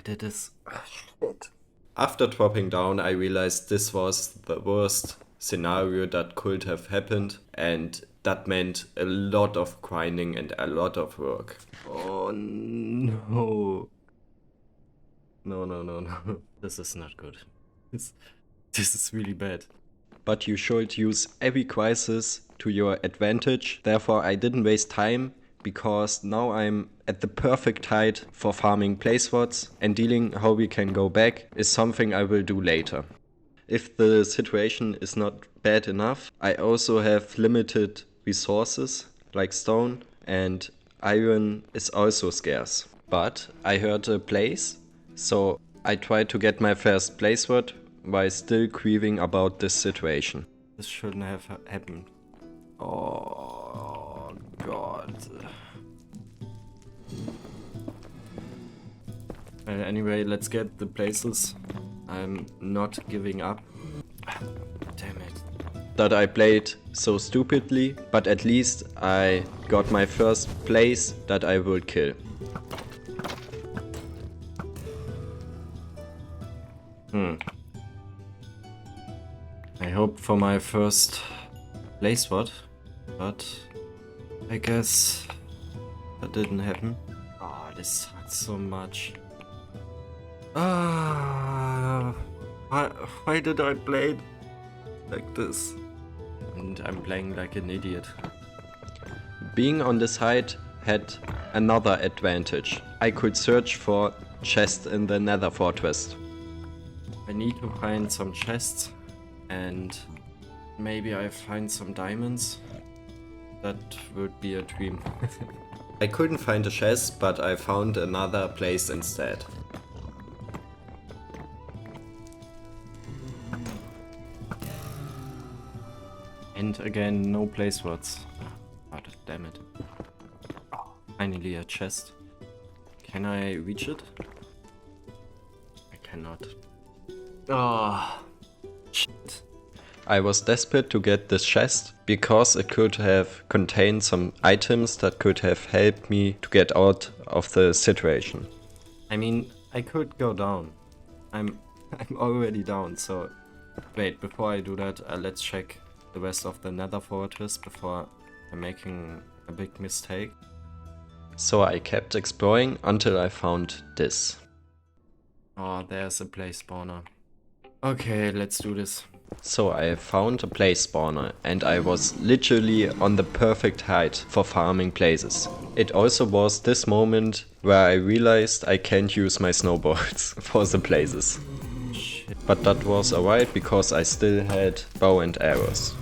did this. Shit. After dropping down, I realized this was the worst scenario that could have happened, and that meant a lot of grinding and a lot of work. Oh no. No. This is not good. This is really bad. But you should use every crisis to your advantage. Therefore, I didn't waste time because now I'm at the perfect height for farming place spots, and dealing how we can go back is something I will do later. If the situation is not bad enough, I also have limited resources like stone, and iron is also scarce. But I heard a place, so I tried to get my first place sword while still grieving about this situation. This shouldn't have happened. Oh god. Well, anyway, let's get the places. I'm not giving up. Damn it. That I played so stupidly, but at least I got my first place that I will kill. I hoped for my first place spot, but I guess that didn't happen. Oh, this sucks so much. Why did I play like this? And I'm playing like an idiot. Being on this height had another advantage. I could search for chests in the Nether Fortress. I need to find some chests and maybe I find some diamonds. That would be a dream. I couldn't find a chest, but I found another place instead. And again, no place words. God damn it. Oh, finally a chest. Can I reach it? I cannot. Ah, shit. I was desperate to get this chest because it could have contained some items that could have helped me to get out of the situation. I mean, I could go down. I'm already down, so wait, before I do that, let's check the rest of the Nether Fortress before I'm making a big mistake. So I kept exploring until I found this. Oh, there's a place spawner. Okay, let's do this. So I found a place spawner and I was literally on the perfect height for farming places. It also was this moment where I realized I can't use my snowballs for the places. Shit. But that was alright because I still had bow and arrows.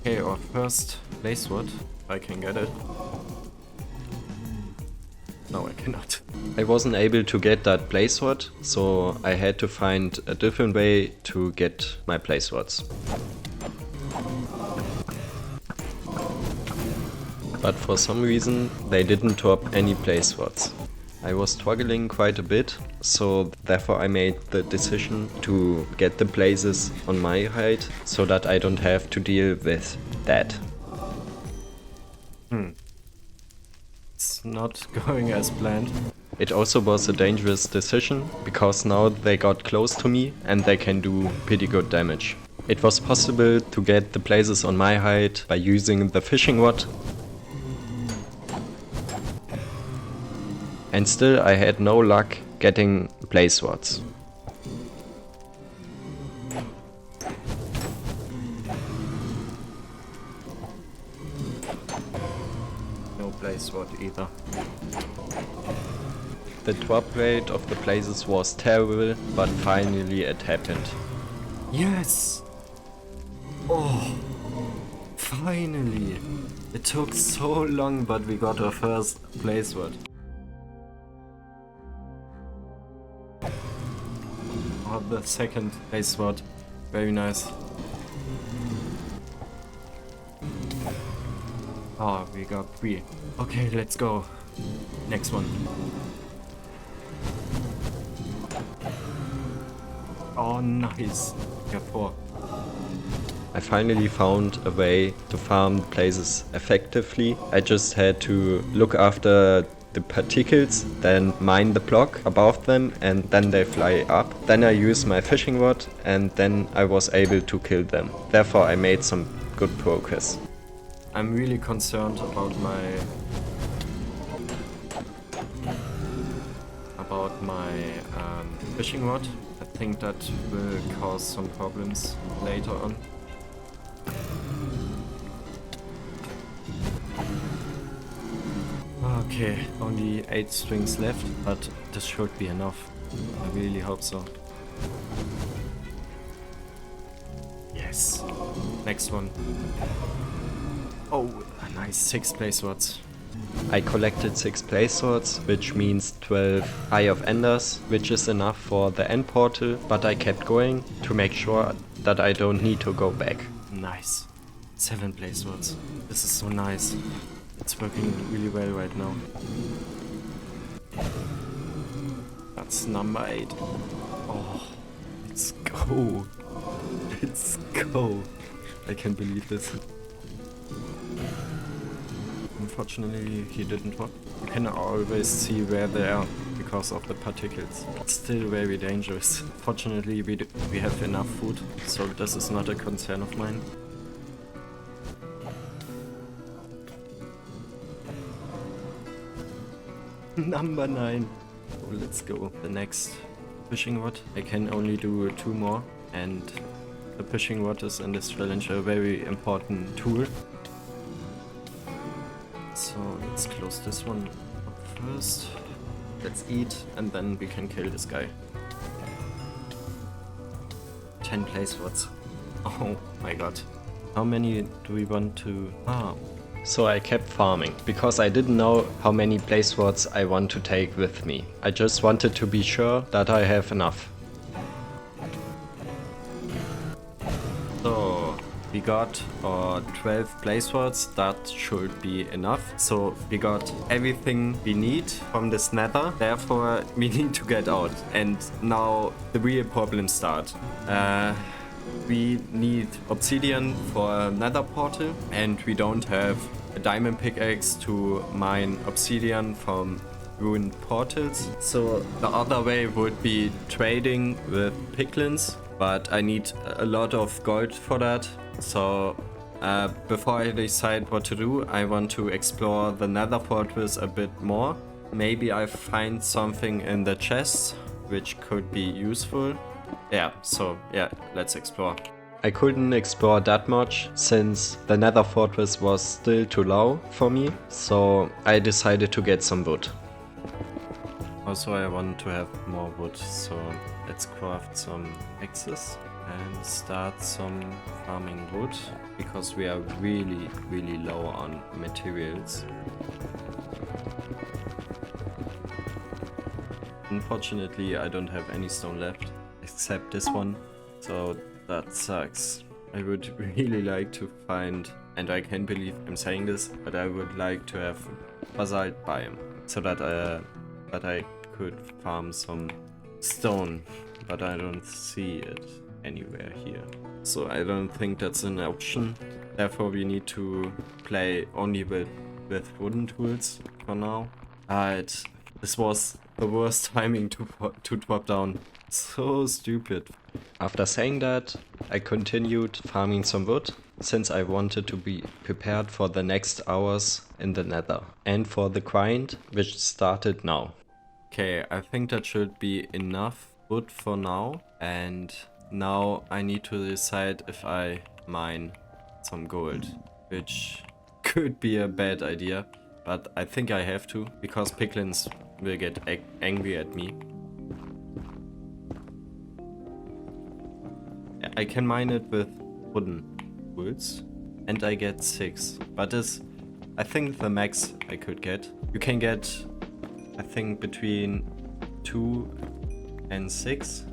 Okay, our first place wood, if I can get it. No, I cannot. I wasn't able to get that place sword, so I had to find a different way to get my place swords. But for some reason they didn't drop any place swords. I was struggling quite a bit, so therefore I made the decision to get the places on my height so that I don't have to deal with that. It's not going as planned. It also was a dangerous decision, because now they got close to me and they can do pretty good damage. It was possible to get the places on my height by using the fishing rod. And still I had no luck getting place swords. Sword either. The drop rate of the places was terrible, but finally it happened. Yes! Oh, finally! It took so long, but we got our first place sword. Oh, the second place sword. Very nice. Oh, we got 3. Okay, let's go. Next one. Oh, nice. We got 4. I finally found a way to farm places effectively. I just had to look after the particles, then mine the block above them, and then they fly up. Then I used my fishing rod, and then I was able to kill them. Therefore I made some good progress. I'm really concerned about my fishing rod. I think that will cause some problems later on. Okay, only 8 strings left, but this should be enough. I really hope so. Yes. Next one. Oh, nice, 6 place swords. I collected 6 place swords, which means 12 Eye of Enders, which is enough for the end portal, but I kept going to make sure that I don't need to go back. Nice. 7 place swords. This is so nice. It's working really well right now. That's number 8. Oh, let's go. Let's go. I can't believe this. Unfortunately, he didn't work. You can always see where they are because of the particles. It's still very dangerous. Fortunately, we have enough food, so this is not a concern of mine. Number 9. Oh, let's go. The next fishing rod. I can only do 2 more, and the fishing rod is in this challenge a very important tool. So let's close this one up first. Let's eat and then we can kill this guy. 10 place slots. Oh my god. How many do we want to... So I kept farming, because I didn't know how many place slots I want to take with me. I just wanted to be sure that I have enough. So we got our 12 place slots, that should be enough. So we got everything we need from this nether, therefore we need to get out. And now the real problems start. We need obsidian for a nether portal, and we don't have a diamond pickaxe to mine obsidian from ruined portals. So the other way would be trading with piglins, but I need a lot of gold for that. So before I decide what to do, I want to explore the nether fortress a bit more. Maybe I find something in the chests which could be useful. Yeah, let's explore. I couldn't explore that much since the nether fortress was still too low for me, so I decided to get some wood. Also I want to have more wood, so let's craft some axes and start some farming wood, because we are really low on materials. Unfortunately I don't have any stone left, except this one, so that sucks. I would really like to find, and I can't believe I'm saying this, but I would like to have basalt biome, so that I could farm some stone, but I don't see it anywhere here. So I don't think that's an option. Therefore we need to play only with wooden tools for now. This was the worst timing to drop down. So stupid. After saying that, I continued farming some wood, since I wanted to be prepared for the next hours in the nether, and for the grind, which started now. Okay, I think that should be enough wood for now, and now I need to decide if I mine some gold, which could be a bad idea, but I think I have to, because piglins will get angry at me. I can mine it with wooden tools, and I get 6, but this, I think the max I could get. You can get, I think, between 2 and 6.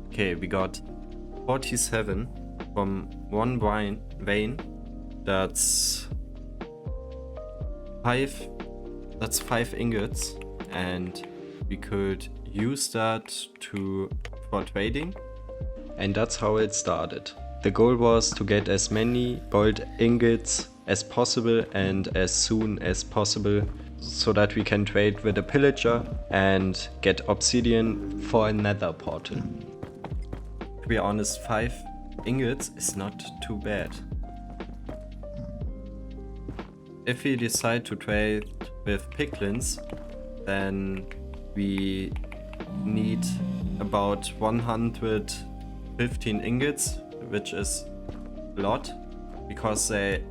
Okay, we got 47 from one vein. That's 5 ingots, and we could use that for trading. And that's how it started. The goal was to get as many gold ingots as possible and as soon as possible, so that we can trade with a pillager and get obsidian for a nether portal. To be honest, 5 ingots is not too bad. If we decide to trade with piglins, then we need about 115 ingots, which is a lot, because they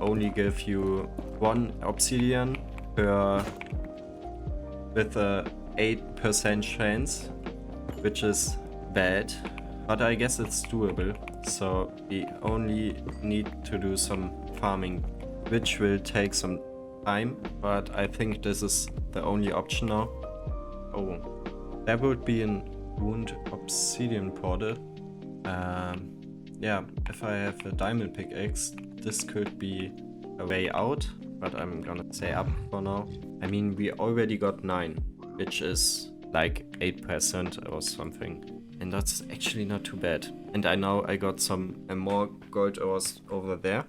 only give you 1 obsidian with a 8% chance, which is bad, but I guess it's doable. So we only need to do some farming, which will take some time, but I think this is the only option now. Oh, there would be an wound obsidian portal. Yeah, if I have a diamond pickaxe, this could be a way out, but I'm gonna say up for now. I mean, we already got 9, which is like 8% or something, and that's actually not too bad. And I know I got some more gold ores over there,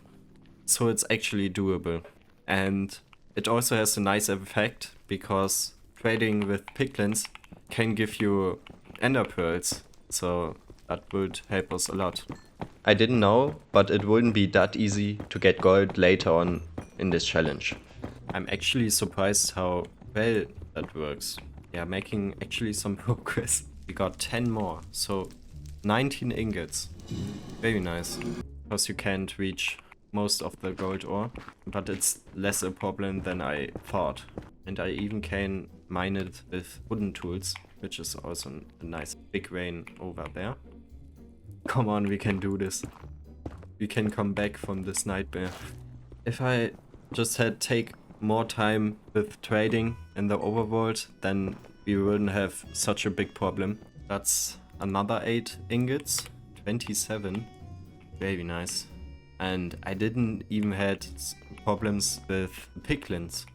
so it's actually doable. And it also has a nice effect, because trading with piglins can give you ender pearls, so that would help us a lot. I didn't know, but it wouldn't be that easy to get gold later on in this challenge. I'm actually surprised how well that works. Yeah, making actually some progress. We got 10 more, so 19 ingots. Very nice. Because you can't reach most of the gold ore, but it's less a problem than I thought. And I even can mine it with wooden tools, which is also a nice big vein over there. Come on, we can do this. We can come back from this nightmare. If I just had take more time with trading in the overworld, then we wouldn't have such a big problem. That's another 8 ingots, 27, very nice. And I didn't even had problems with piglins.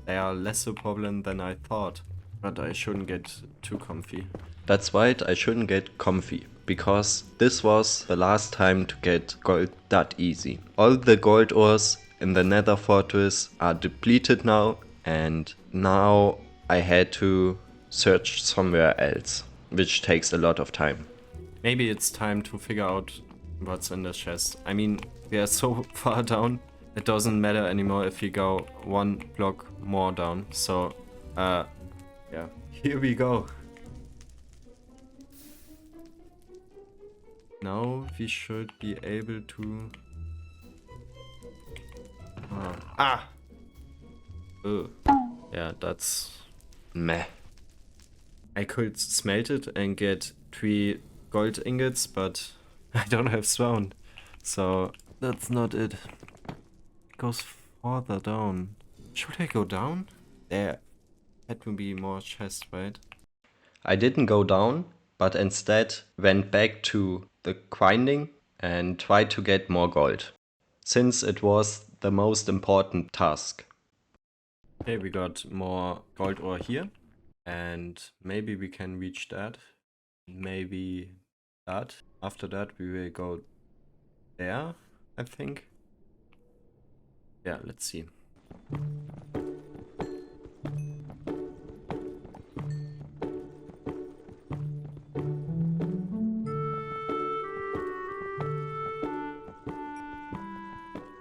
They are less a problem than I thought, but I shouldn't get too comfy. That's right, I shouldn't get comfy, because this was the last time to get gold that easy. All the gold ores in the Nether Fortress are depleted now, and now I had to search somewhere else, which takes a lot of time. Maybe it's time to figure out what's in the chest. I mean, we are so far down, it doesn't matter anymore if we go one block more down. So, yeah, here we go. Now we should be able to... Yeah, that's meh. I could smelt it and get 3 gold ingots, but I don't have stone. So that's not it. It goes farther down. Should I go down? There had to be more chests, right? I didn't go down, but instead went back to the grinding and tried to get more gold, since it was the most important task. Okay, we got more gold ore here, and maybe we can reach that. Maybe that. After that we will go there, I think. Yeah, let's see.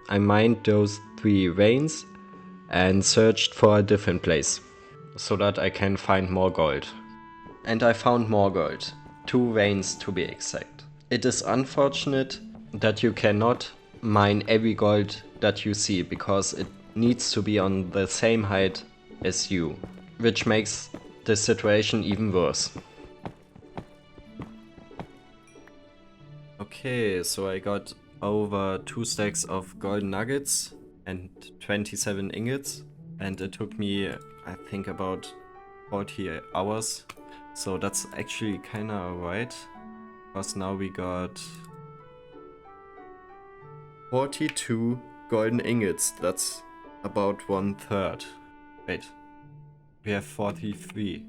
I mined those 3 veins and searched for a different place, so that I can find more gold. And I found more gold, 2 veins to be exact. It is unfortunate that you cannot mine every gold that you see, because it needs to be on the same height as you, which makes the situation even worse. Okay, so I got over 2 stacks of golden nuggets and 27 ingots, and it took me, I think, about 40 hours. So that's actually kinda alright, because now we got 42 golden ingots. That's about 1/3. Wait, we have 43.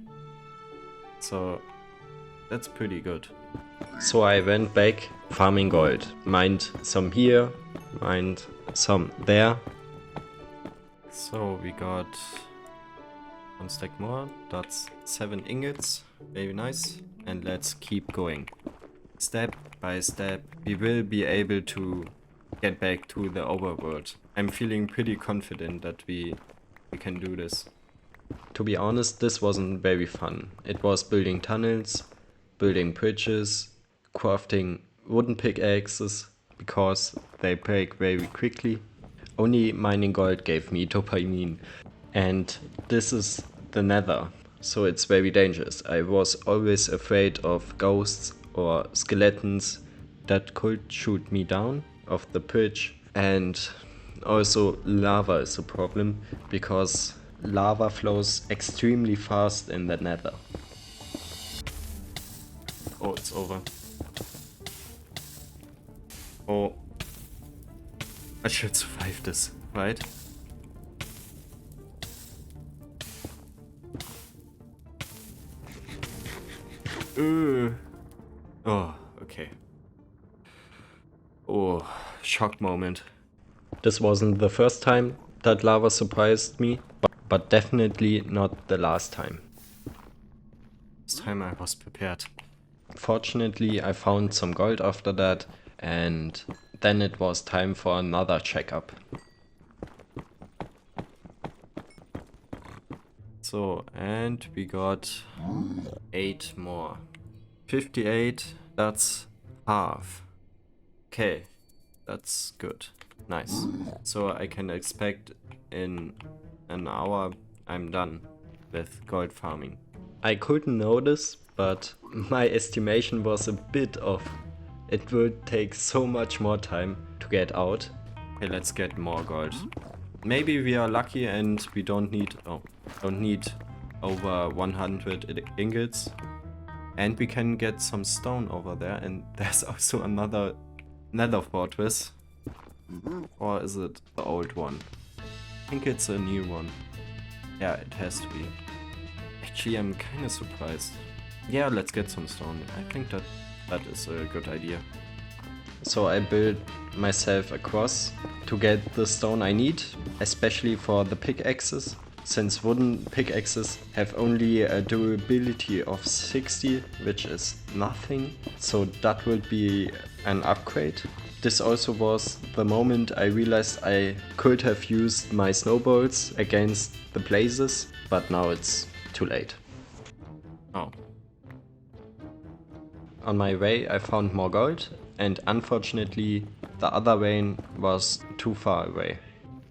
So that's pretty good. So I went back farming gold. Mined some here, mined some there. So we got 1 stack more. That's 7 ingots. Very nice. And let's keep going. Step by step, we will be able to get back to the overworld. I'm feeling pretty confident that we can do this. To be honest, this wasn't very fun. It was building tunnels, building bridges, crafting wooden pickaxes, because they break very quickly. Only mining gold gave me dopamine. And this is the Nether, so it's very dangerous. I was always afraid of ghosts or skeletons that could shoot me down off the bridge. And also lava is a problem, because lava flows extremely fast in the Nether. Oh, it's over. Oh, I should survive this, right? Oh, okay. Oh, shock moment. This wasn't the first time that lava surprised me, but definitely not the last time. This time I was prepared. Fortunately, I found some gold after that, and then it was time for another checkup. So, and we got 8 more. 58, that's half. Okay, that's good. Nice. So I can expect in an hour I'm done with gold farming. I couldn't notice, but my estimation was a bit off. It would take so much more time to get out. Okay, let's get more gold. Maybe we are lucky and we don't need over 100 ingots. And we can get some stone over there, and there's also another nether fortress. Or is it the old one? I think it's a new one. Yeah, it has to be. Actually, I'm kind of surprised. Yeah, let's get some stone. I think that is a good idea. So I built myself a cross to get the stone I need, especially for the pickaxes. Since wooden pickaxes have only a durability of 60, which is nothing, so that would be an upgrade. This also was the moment I realized I could have used my snowballs against the blazes, but now it's too late. Oh. On my way I found more gold, and unfortunately the other vein was too far away.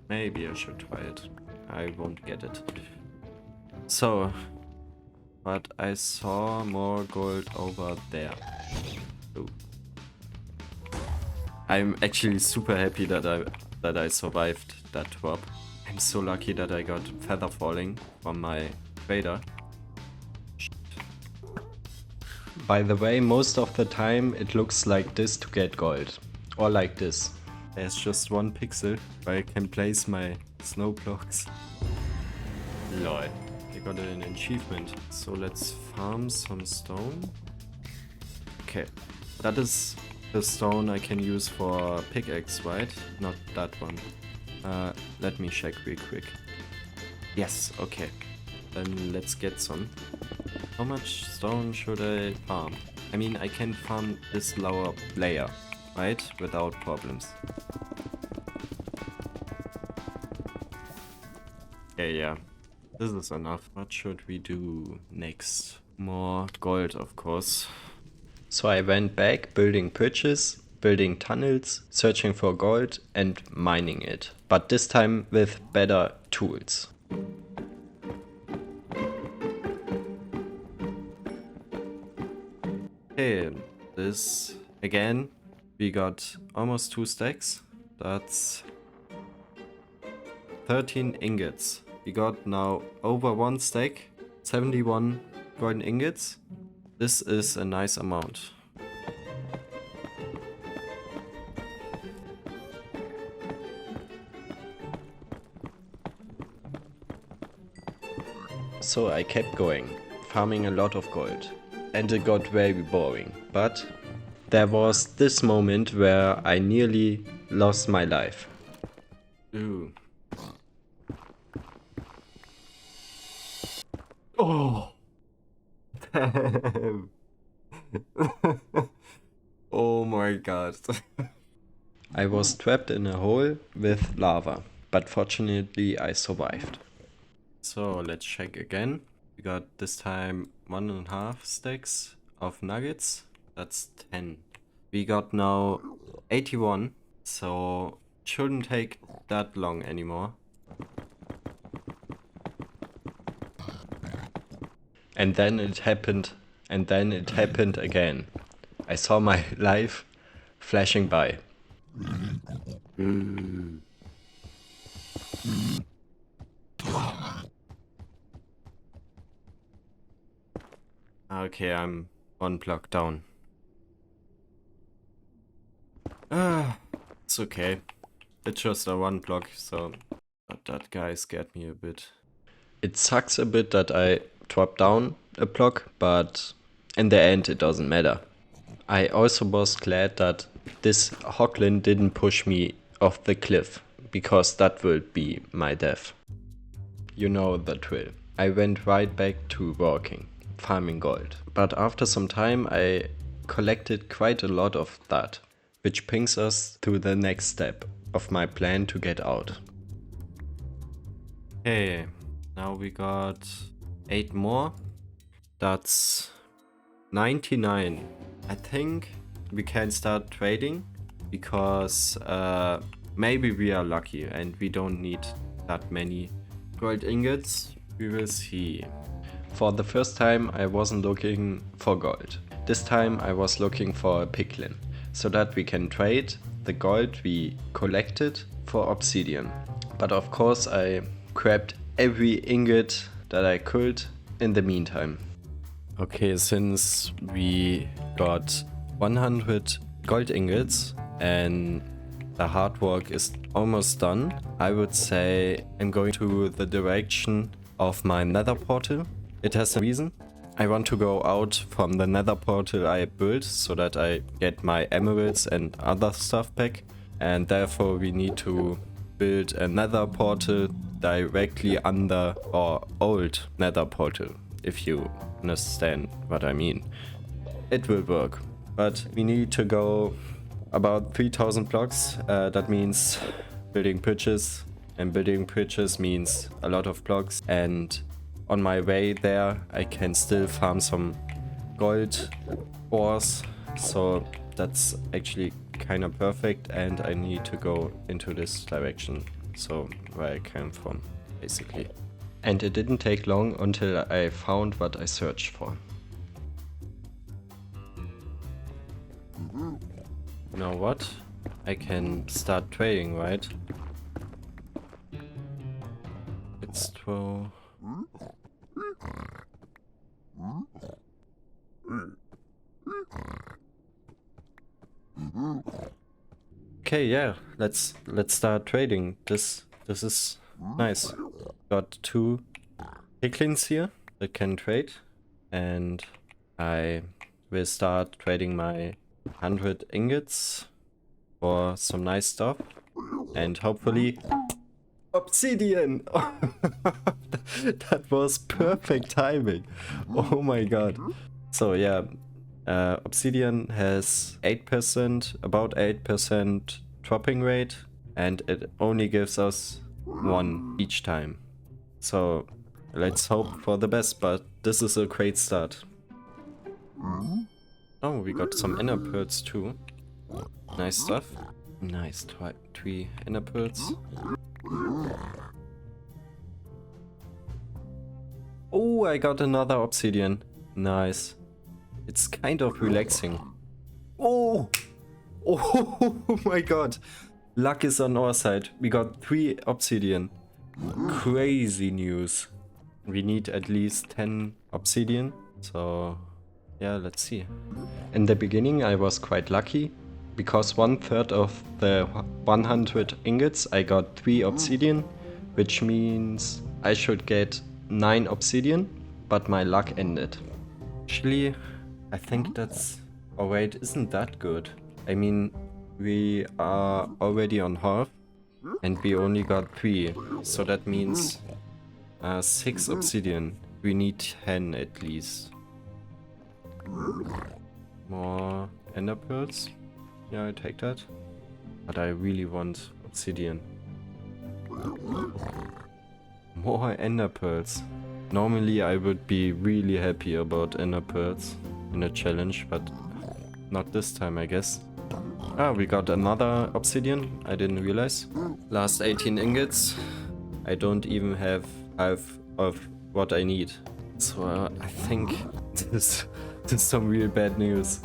Maybe I should try it. I won't get it. So, but I saw more gold over there. Ooh. I'm actually super happy that I survived that drop. I'm so lucky that I got feather falling from my trader. By the way, most of the time it looks like this to get gold. Or like this. There's just one pixel where I can place my snow blocks. Lol. I got an achievement. So let's farm some stone. Okay. That is the stone I can use for pickaxe, right? Not that one. Let me check real quick. Yes, okay. Then let's get some. How much stone should I farm? I mean, I can farm this lower layer, right? Without problems. Okay, yeah. This is enough. What should we do next? More gold, of course. So I went back, building bridges, building tunnels, searching for gold and mining it. But this time with better tools. Okay, this again, we got almost 2 stacks. That's 13 ingots. We got now over 1 stack, 71 golden ingots. This is a nice amount. So I kept going, farming a lot of gold. And it got very boring. But there was this moment where I nearly lost my life. Ooh. Oh! Damn. Oh my god. I was trapped in a hole with lava, but fortunately I survived. So let's check again. We got this time 1.5 stacks of nuggets. That's 10. We got now 81, so it shouldn't take that long anymore. And then it happened, again. I saw my life flashing by. Okay, I'm 1 block down. It's okay. It's just a 1 block, so... But that guy scared me a bit. It sucks a bit that I dropped down a block, but in the end it doesn't matter. I also was glad that this hoglin didn't push me off the cliff, because that would be my death. You know the drill. I went right back to working, farming gold. But after some time I collected quite a lot of that, which brings us to the next step of my plan to get out. Okay, now we got 8 more. That's 99. I think we can start trading because maybe we are lucky and we don't need that many gold ingots. We will see. For the first time I wasn't looking for gold. This time I was looking for a piglin, so that we can trade the gold we collected for obsidian. But of course I grabbed every ingot that I could in the meantime. Okay, since we got 100 gold ingots and the hard work is almost done, I would say I'm going to the direction of my nether portal. It has a reason. I want to go out from the nether portal I built so that I get my emeralds and other stuff back, and therefore we need to build a nether portal directly under our old nether portal, if you understand what I mean. It will work, but we need to go about 3000 blocks. That means building bridges, and building bridges means a lot of blocks, and on my way there I can still farm some gold ores, so that's actually kind of perfect, and I need to go into this direction, so where I came from basically. And it didn't take long until I found what I searched for. Now what? I can start trading, right? Let's throw... Okay, yeah, let's start trading. This is nice. Got 2 piglins here that can trade, and I will start trading my 100 ingots for some nice stuff, and hopefully obsidian. That was perfect timing. Oh my god. So yeah, obsidian has 8%, about 8% dropping rate, and it only gives us 1 each time. So let's hope for the best, but this is a great start. Oh, we got some inner pearls too. Nice stuff. Nice, 3 inner pearls. Oh, I got another obsidian. Nice. It's kind of relaxing. Oh! Oh my god. Luck is on our side. We got 3 obsidian. Crazy news. We need at least 10 obsidian. So yeah, let's see. In the beginning I was quite lucky, because 1/3 of the 100 ingots I got 3 obsidian, which means I should get 9 obsidian, but my luck ended. Actually, I think that's... oh wait, isn't that good? I mean, we are already on half and we only got 3, so that means 6 obsidian. We need 10 at least. More ender pearls? Yeah, I take that. But I really want obsidian. More ender pearls. Normally I would be really happy about ender pearls in a challenge, but not this time, I guess. Ah, we got another obsidian. I didn't realize. Last 18 ingots. I don't even have half of what I need. So I think this is some real bad news.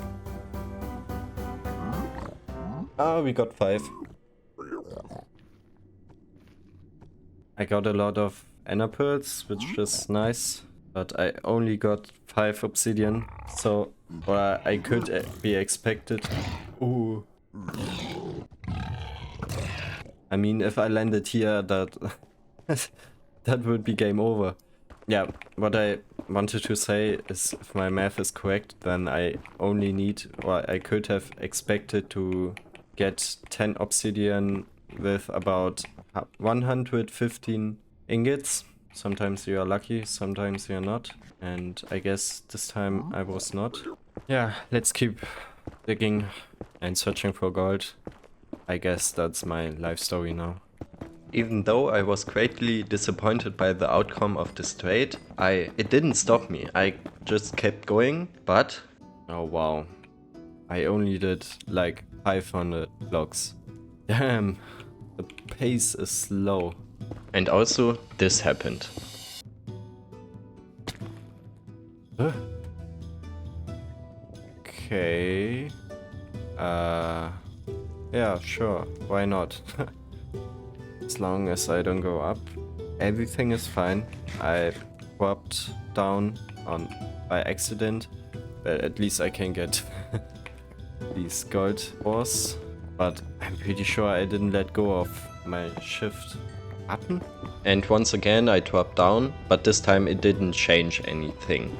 Ah, we got 5. I got a lot of ender pearls, which is nice, but I only got 5 obsidian, so I could be expected. Ooh. I mean, if I landed here, that that would be game over. Yeah, what I wanted to say is, if my math is correct, then I only need, or I could have expected to get 10 obsidian with about 115 ingots. Sometimes you are lucky, sometimes you are not, and I guess this time I was not. Yeah, let's keep digging and searching for gold. I guess that's my life story now. Even though I was greatly disappointed by the outcome of this trade, it didn't stop me. I just kept going, but... oh wow. I only did like 500 blocks. Damn. pace is slow. And also, this happened. Huh? Okay. Yeah, sure. Why not? As long as I don't go up, everything is fine. I dropped down by accident, but at least I can get these gold ores. But I'm pretty sure I didn't let go of my shift button. And once again I dropped down, but this time it didn't change anything.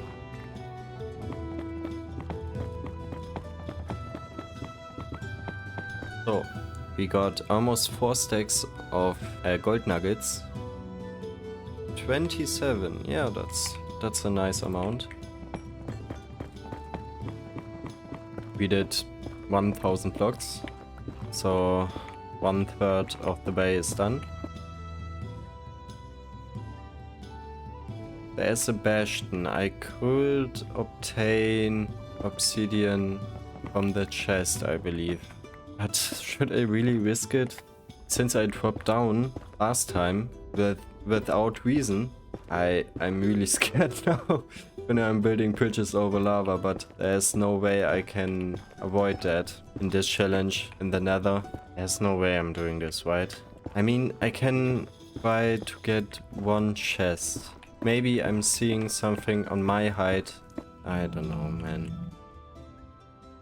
So, we got almost 4 stacks of gold nuggets. 27, yeah, that's a nice amount. We did 1000 blocks, so 1/3 of the bay is done. There's a bastion. I could obtain obsidian from the chest, I believe. But should I really risk it? Since I dropped down last time without reason, I'm really scared now when I'm building bridges over lava, but there's no way I can avoid that in this challenge in the nether. There's no way I'm doing this, right? I mean, I can try to get one chest. Maybe I'm seeing something on my height. I don't know, man.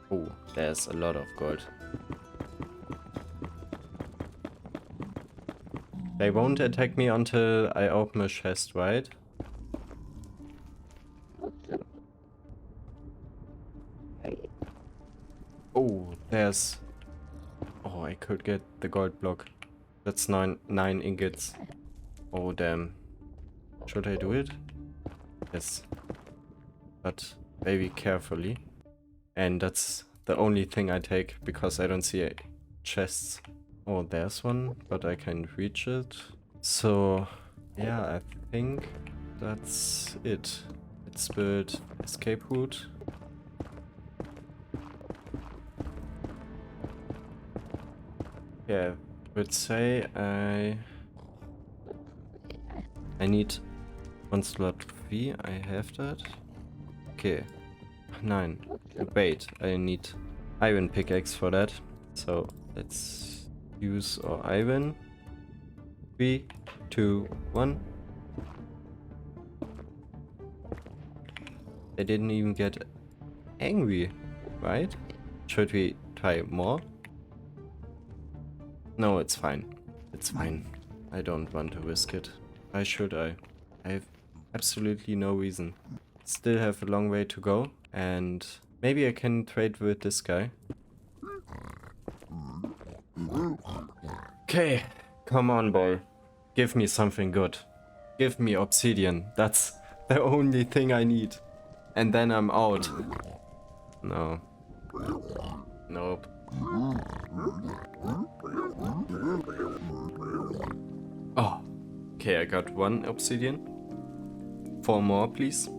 Oh, there's a lot of gold. They won't attack me until I open a chest, right? Oh, there's... Oh, I could get the gold block. That's nine ingots. Oh, damn. Should I do it? Yes. But very carefully. And that's the only thing I take, because I don't see chests. Oh, there's one, but I can't reach it. So, yeah, I think that's it. Let's build escape route. Yeah, I would say I need one slot 3. I have that. Okay. 9. Wait, I need iron pickaxe for that. So let's use our iron. 3, 2, 1. I didn't even get angry, right? Should we try more? No, it's fine. It's fine. I don't want to risk it. Why should I? I have absolutely no reason. Still have a long way to go, and maybe I can trade with this guy. Okay, come on, boy. Give me something good. Give me obsidian. That's the only thing I need. And then I'm out. No. Nope. Oh. Okay, I got 1 obsidian. 4 more, please.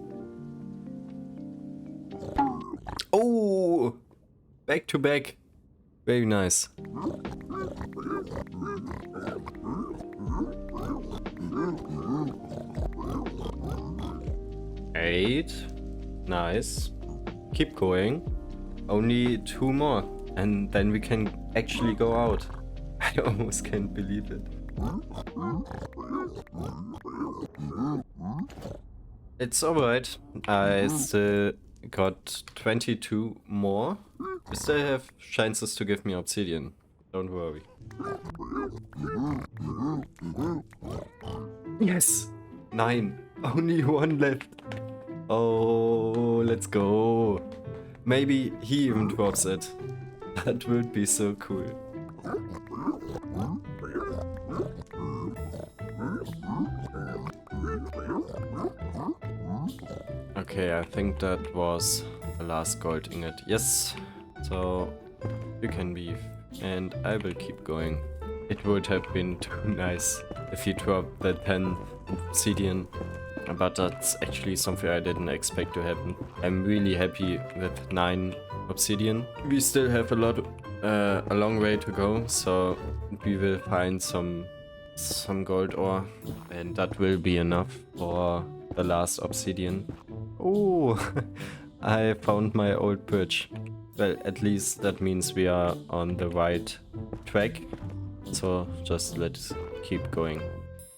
Oh! Back to back. Very nice. 8. Nice. Keep going. Only 2 more. And then we can actually go out. I almost can't believe it. It's alright. I still got 22 more. You still have chances to give me obsidian. Don't worry. Yes! 9. Only 1 left. Oh, let's go. Maybe he even drops it. That would be so cool. Okay, I think that was the last gold ingot. Yes, so you can leave and I will keep going. It would have been too nice if you dropped the 10 obsidian, but that's actually something I didn't expect to happen. I'm really happy with 9 obsidian. We still have a long way to go, so we will find some gold ore, and that will be enough for the last obsidian. Oh, I found my old perch. Well, at least that means we are on the right track. So just let's keep going.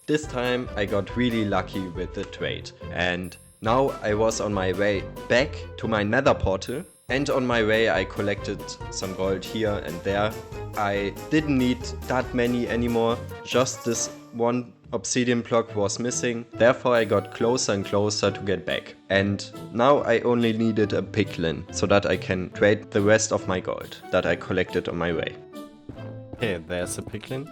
This time I got really lucky with the trade, and now I was on my way back to my nether portal, and on my way I collected some gold here and there. I didn't need that many anymore, just this one obsidian block was missing, therefore I got closer and closer to get back. And now I only needed a piglin so that I can trade the rest of my gold that I collected on my way. Okay, there's a piglin.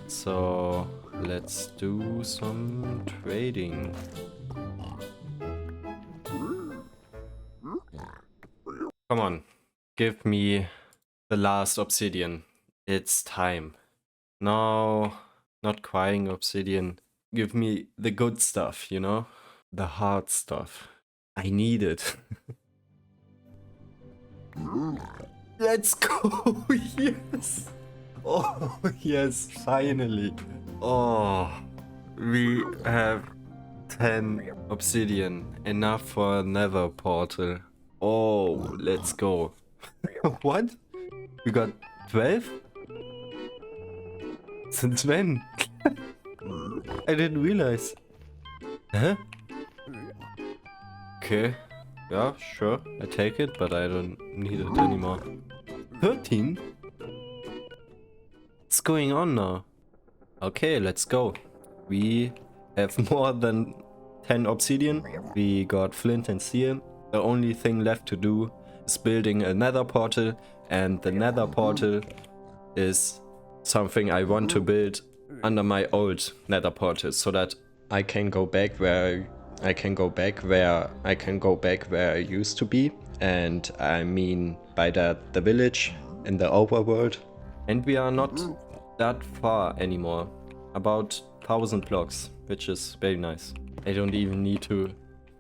So let's do some trading. Come on, give me the last obsidian. It's time. No, not crying obsidian. Give me the good stuff, you know? The hard stuff. I need it. Let's go! Yes! Oh, yes, finally. Oh, we have 10 obsidian. Enough for another portal. Oh, let's go. What? We got 12? Since when? I didn't realize. Huh? Okay. Yeah, sure. I take it, but I don't need it anymore. 13? What's going on now? Okay, let's go. We have more than 10 obsidian. We got flint and steel. The only thing left to do is building a nether portal, and the nether portal is something I want to build under my old nether portal so that I can go back where I used to be, and I mean by that the village in the overworld. And we are not that far anymore, about 1000 blocks, which is very nice. I don't even need to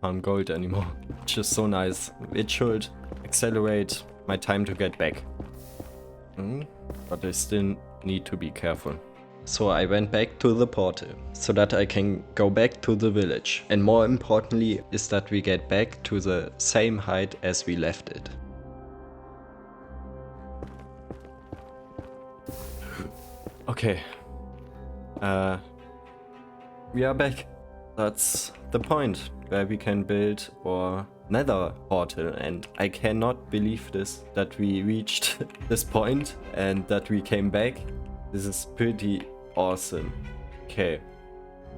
farm gold anymore, which is so nice. It should accelerate my time to get back. But I still need to be careful. So I went back to the portal, so that I can go back to the village. And more importantly is that we get back to the same height as we left it. Okay. We are back. That's the point where we can build our nether portal, and I cannot believe this, that we reached this point and that we came back. This is pretty awesome. Okay,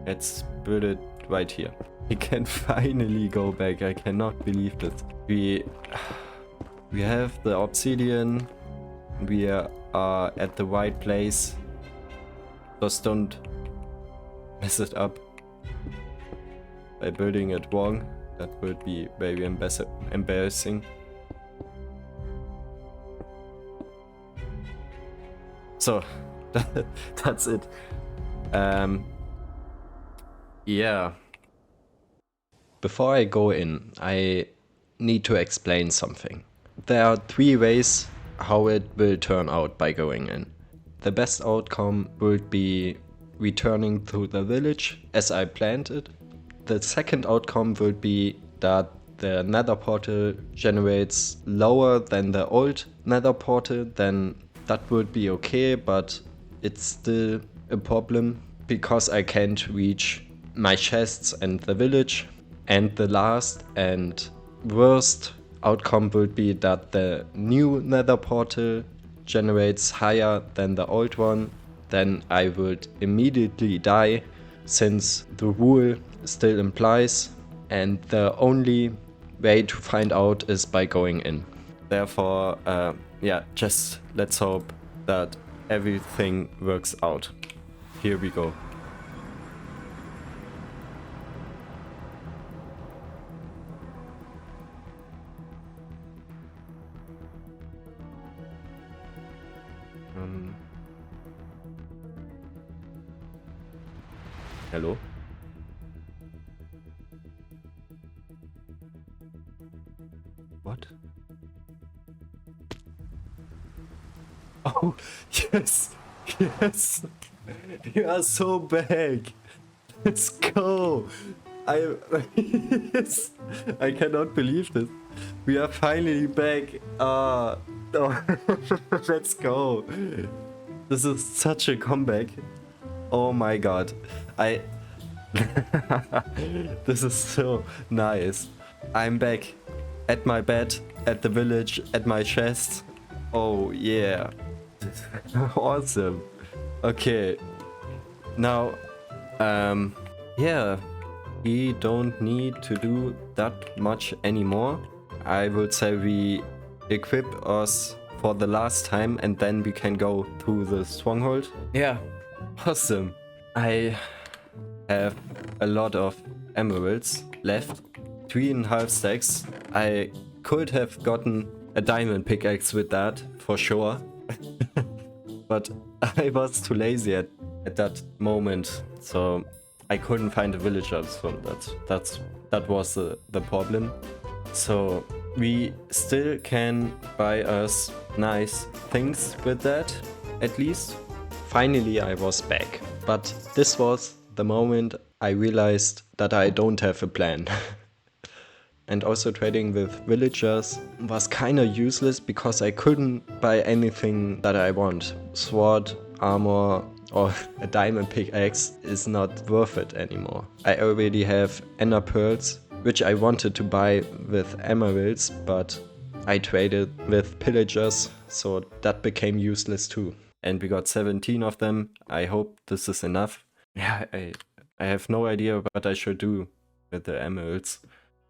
let's build it right here. We can finally go back. I cannot believe this. We have the obsidian. We are at the right place. Just don't mess it up by building it wrong. That would be very embarrassing. So that's it. Yeah. Before I go in, I need to explain something. There are 3 ways how it will turn out by going in. The best outcome would be returning to the village as I planned it. The second outcome would be that the nether portal generates lower than the old nether portal. Then that would be okay, but it's still a problem because I can't reach my chests and the village. And the last and worst outcome would be that the new nether portal generates higher than the old one. Then I would immediately die, since the rule still implies, and the only way to find out is by going in. Therefore, yeah, just let's hope that everything works out. Here we go. Hello? What? Oh, yes! Yes. You are so back. Let's go. Yes. I cannot believe this. We are finally back. No. Let's go. This is such a comeback. Oh my god. This is so nice. I'm back at my bed, at the village, at my chest. Oh yeah. Awesome. Okay. Now, yeah, we don't need to do that much anymore. I would say we equip us for the last time and then we can go to the stronghold. Yeah, awesome. I have a lot of emeralds left, 3.5 stacks. I could have gotten a diamond pickaxe with that for sure. But I was too lazy at that moment, so I couldn't find a villager, so that was the problem. So we still can buy us nice things with that, at least. Finally I was back, but this was the moment I realized that I don't have a plan. And also trading with villagers was kinda useless because I couldn't buy anything that I want. Sword, armor or a diamond pickaxe is not worth it anymore. I already have ender pearls, which I wanted to buy with emeralds, but I traded with pillagers, so that became useless too. And we got 17 of them. I hope this is enough. Yeah, I have no idea what I should do with the emeralds.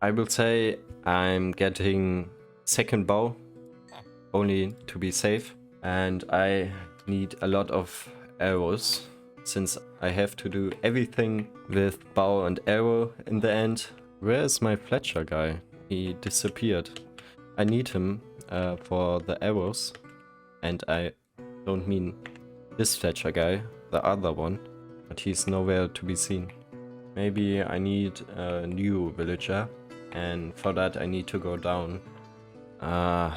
I will say I'm getting second bow, only to be safe. And I need a lot of arrows, since I have to do everything with bow and arrow in the end. Where is my Fletcher guy? He disappeared. I need him for the arrows. And I don't mean this Fletcher guy, the other one. But he's nowhere to be seen. Maybe I need a new villager. And for that I need to go down. I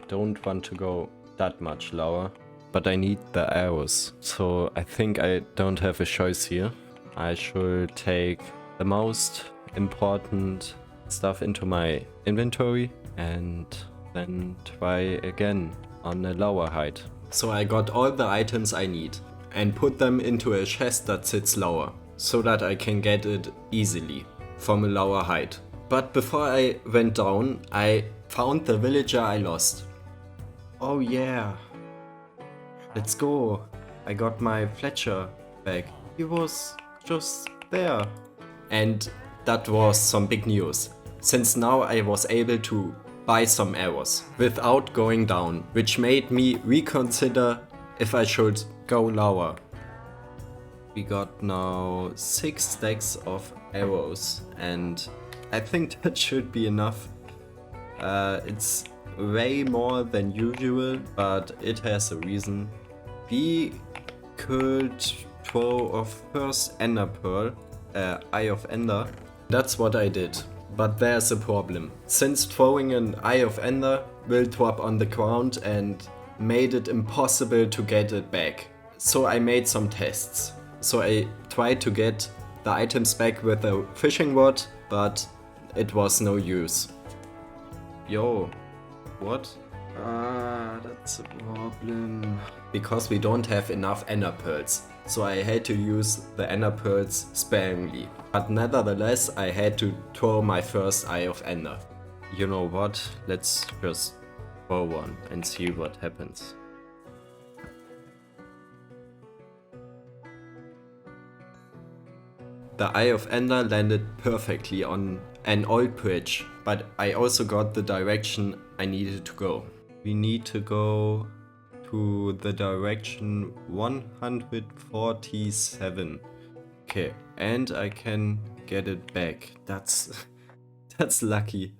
don't want to go that much lower, but I need the arrows. So I think I don't have a choice here. I should take the most important stuff into my inventory and then try again on a lower height. So I got all the items I need and put them into a chest that sits lower, so that I can get it easily from a lower height. But before I went down, I found the villager I lost. Oh yeah. Let's go. I got my Fletcher back. He was just there. And that was some big news, since now I was able to buy some arrows without going down, which made me reconsider if I should go lower. We got now 6 stacks of arrows and I think that should be enough. It's way more than usual, but it has a reason. We could throw a first ender pearl, Eye of Ender. That's what I did. But there's a problem. Since throwing an Eye of Ender will drop on the ground and made it impossible to get it back. So I made some tests. So I tried to get the items back with a fishing rod, but it was no use. Yo, what? That's a problem. Because we don't have enough ender pearls. So I had to use the ender pearls sparingly. But nevertheless, I had to throw my first Eye of Ender. You know what? Let's just throw one and see what happens. The Eye of Ender landed perfectly on an old bridge, but I also got the direction I needed to go. We need to go to the direction 147. Okay, and I can get it back. That's lucky.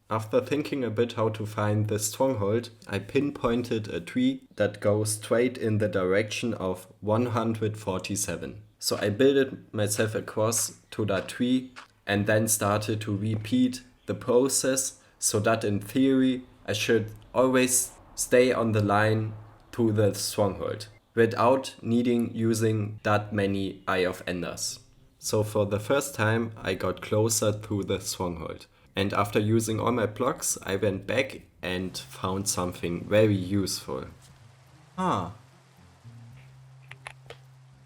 After thinking a bit how to find the stronghold, I pinpointed a tree that goes straight in the direction of 147. So I built myself across to that tree and then started to repeat the process, so that in theory I should always stay on the line to the stronghold without needing using that many Eye of Enders. So for the first time I got closer to the stronghold. And after using all my blocks, I went back and found something very useful. Ah,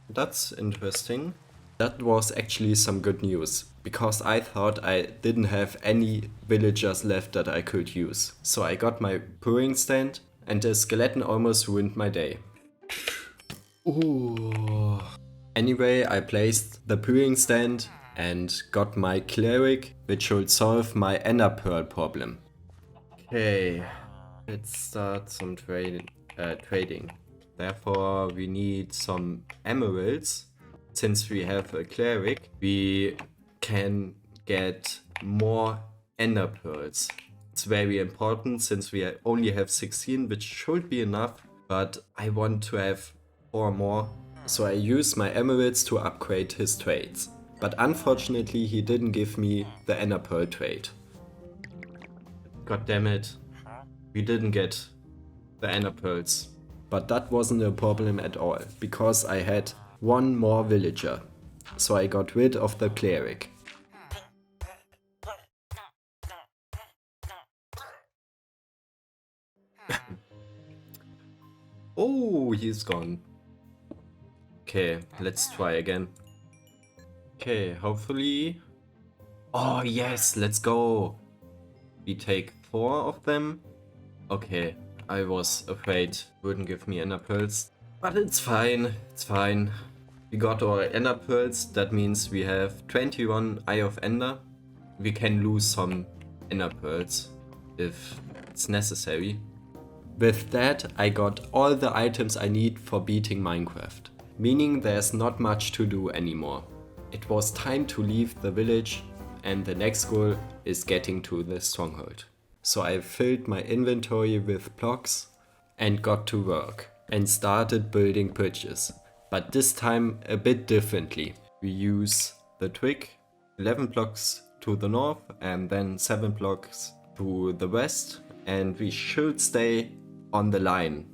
that's interesting. That was actually some good news, because I thought I didn't have any villagers left that I could use. So I got my brewing stand, and the skeleton almost ruined my day. Ooh. Anyway, I placed the brewing stand and got my cleric, which should solve my ender pearl problem. Okay, let's start some trading. Therefore, we need some emeralds. Since we have a cleric, we can get more ender pearls. It's very important since we only have 16, which should be enough, but I want to have 4 more. So I use my emeralds to upgrade his trades. But unfortunately he didn't give me the ender pearl trade. God damn it. We didn't get the ender pearls. But that wasn't a problem at all, because I had 1 more villager. So I got rid of the cleric. Oh, he's gone. Okay, let's try again. Okay, hopefully... Oh yes, let's go! We take 4 of them. Okay, I was afraid wouldn't give me ender pearls. But it's fine, it's fine. We got our ender pearls, that means we have 21 Eye of Ender. We can lose some ender pearls if it's necessary. With that, I got all the items I need for beating Minecraft, meaning there's not much to do anymore. It was time to leave the village, and the next goal is getting to the stronghold. So I filled my inventory with blocks and got to work and started building bridges, but this time a bit differently. We use the twig, 11 blocks to the north and then 7 blocks to the west, and we should stay on the line.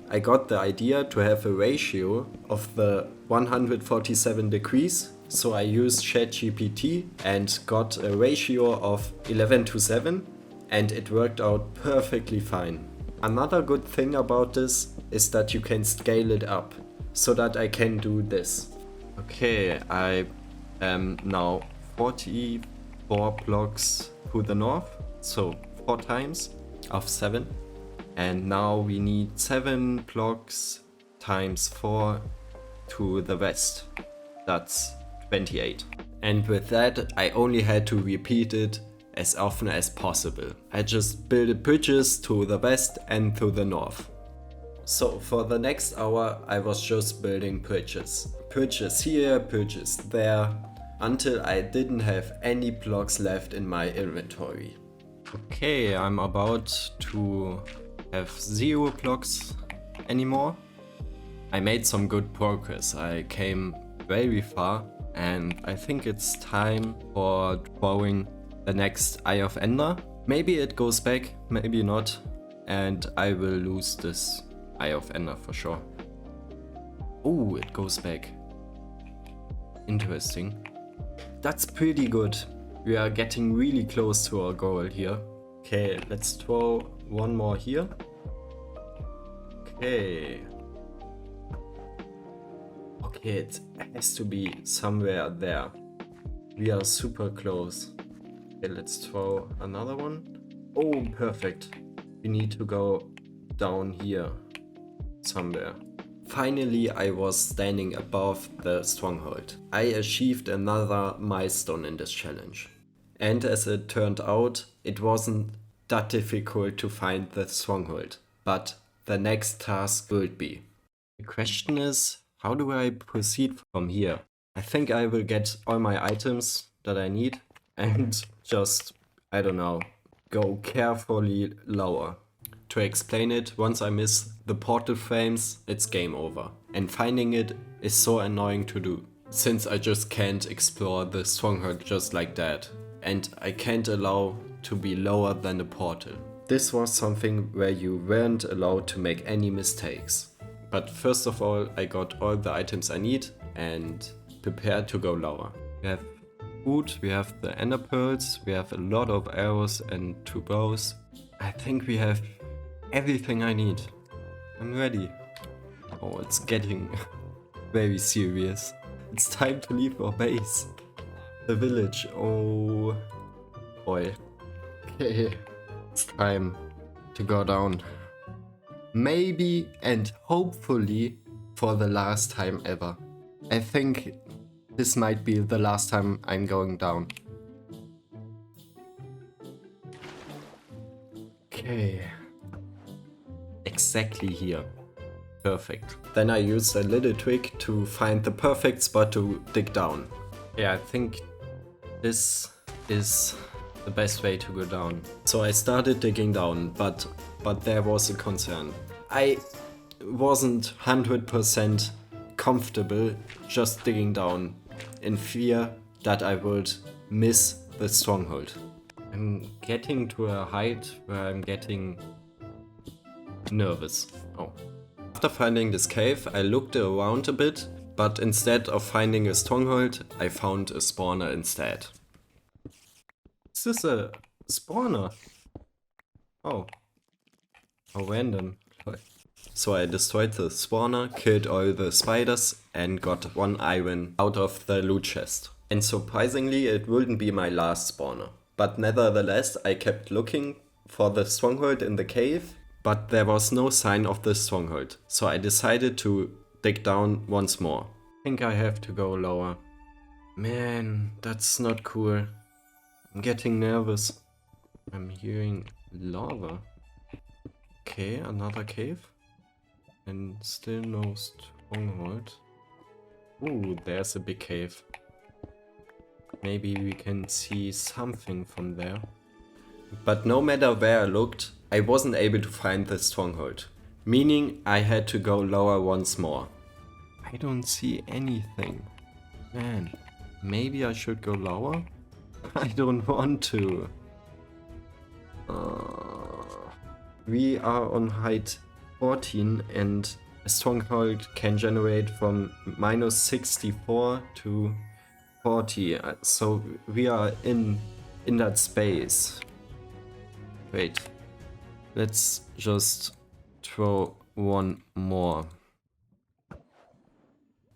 I got the idea to have a ratio of the 147 degrees, so I used ChatGPT and got a ratio of 11:7, and it worked out perfectly fine. Another good thing about this is that you can scale it up, so that I can do this. Okay, I am now 44 blocks to the north, so 4 times of 7. And now we need 7 blocks times 4 to the west. That's 28. And with that, I only had to repeat it as often as possible. I just built bridges to the west and to the north. So for the next hour, I was just building bridges. Bridges here, bridges there, until I didn't have any blocks left in my inventory. Okay, I'm about to have 0 blocks anymore. I made some good progress. I came very far, and I think it's time for drawing the next Eye of Ender. Maybe it goes back, maybe not, and I will lose this Eye of Ender for sure. Oh, it goes back. Interesting. That's pretty good. We are getting really close to our goal here. Okay, let's draw 1 more here. Okay. Okay, it has to be somewhere there. We are super close. Okay, let's draw another one. Oh, perfect. We need to go down here somewhere. Finally, I was standing above the stronghold. I achieved another milestone in this challenge. And as it turned out, it wasn't that difficult to find the stronghold, but the next task will be. The question is, how do I proceed from here? I think I will get all my items that I need and just, I don't know, go carefully lower. To explain it, once I miss the portal frames, it's game over. And finding it is so annoying to do, since I just can't explore the stronghold just like that. And I can't allow to be lower than the portal. This was something where you weren't allowed to make any mistakes. But first of all, I got all the items I need and prepared to go lower. We have food, we have the ender pearls, we have a lot of arrows and 2 bows. I think we have everything I need. I'm ready. Oh, it's getting very serious. It's time to leave our base. The village, oh boy. Okay, it's time to go down. Maybe and hopefully for the last time ever. I think this might be the last time I'm going down. Okay. Exactly here. Perfect. Then I used a little trick to find the perfect spot to dig down. Yeah, I think this is the best way to go down. So I started digging down, but there was a concern. I wasn't 100% comfortable just digging down in fear that I would miss the stronghold. I'm getting to a height where I'm getting nervous. Oh. After finding this cave, I looked around a bit, but instead of finding a stronghold, I found a spawner instead. Is this a spawner? Oh. How random. So I destroyed the spawner, killed all the spiders, and got 1 iron out of the loot chest. And surprisingly, it wouldn't be my last spawner. But nevertheless, I kept looking for the stronghold in the cave, but there was no sign of the stronghold. So I decided to dig down once more. I think I have to go lower. Man, that's not cool. I'm getting nervous. I'm hearing lava. Okay, another cave. And still no stronghold. Ooh, there's a big cave. Maybe we can see something from there. But no matter where I looked, I wasn't able to find the stronghold. Meaning I had to go lower once more. I don't see anything. Man, maybe I should go lower? I don't want to. We are on height 14 and a stronghold can generate from -64 to 40. So we are in that space. Wait. Let's just throw one more.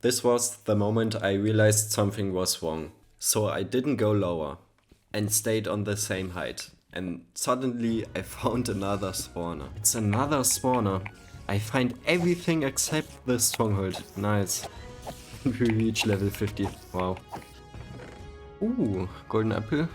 This was the moment I realized something was wrong. So I didn't go lower and stayed on the same height. And suddenly I found another spawner. It's another spawner. I find everything except the stronghold. Nice. We reach level 50. Wow. Ooh, golden apple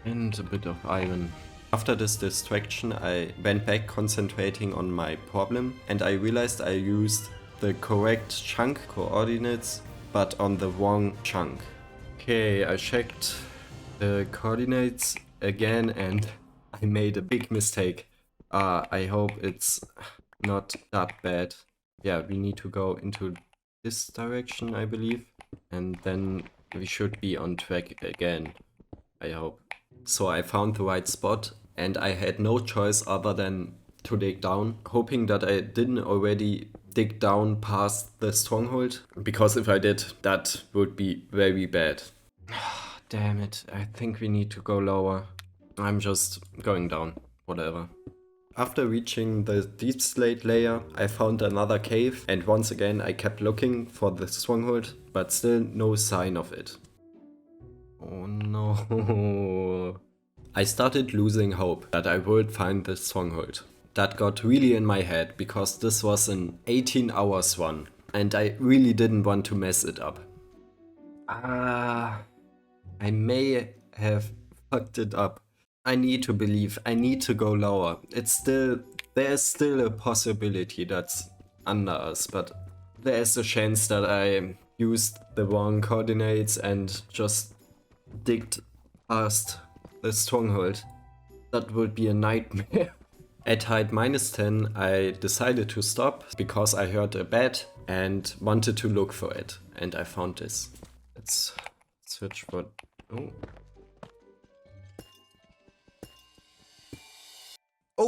and a bit of iron. After this distraction, I went back concentrating on my problem and I realized I used the correct chunk coordinates but on the wrong chunk. Okay, I checked the coordinates again and I made a big mistake. I hope it's not that bad. Yeah, we need to go into this direction, I believe. And then we should be on track again, I hope. So I found the right spot and I had no choice other than to dig down, hoping that I didn't already dig down past the stronghold, because if I did, that would be very bad. Damn it, I think we need to go lower. I'm just going down, whatever. After reaching the deep slate layer, I found another cave and once again I kept looking for the stronghold, but still no sign of it. Oh no. I started losing hope that I would find the stronghold. That got really in my head because this was an 18 hours run and I really didn't want to mess it up. I may have fucked it up. I need to believe, I need to go lower. There's still a possibility that's under us, but there's a chance that I used the wrong coordinates and just digged past the stronghold. That would be a nightmare. At height -10, I decided to stop because I heard a bat and wanted to look for it. And I found this. Let's search for... Oh.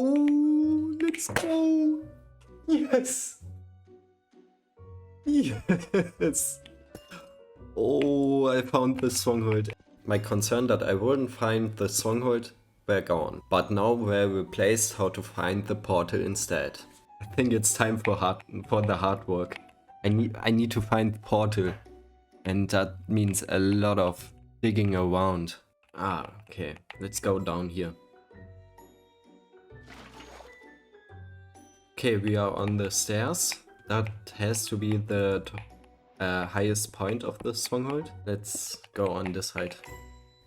Oh, let's go. Yes. Yes. Oh, I found the stronghold. My concern that I wouldn't find the stronghold were gone. But now we're replaced how to find the portal instead. I think it's time for the hard work. I need to find the portal. And that means a lot of digging around. Ah, okay. Let's go down here. Okay, we are on the stairs. That has to be the highest point of the stronghold. Let's go on this side.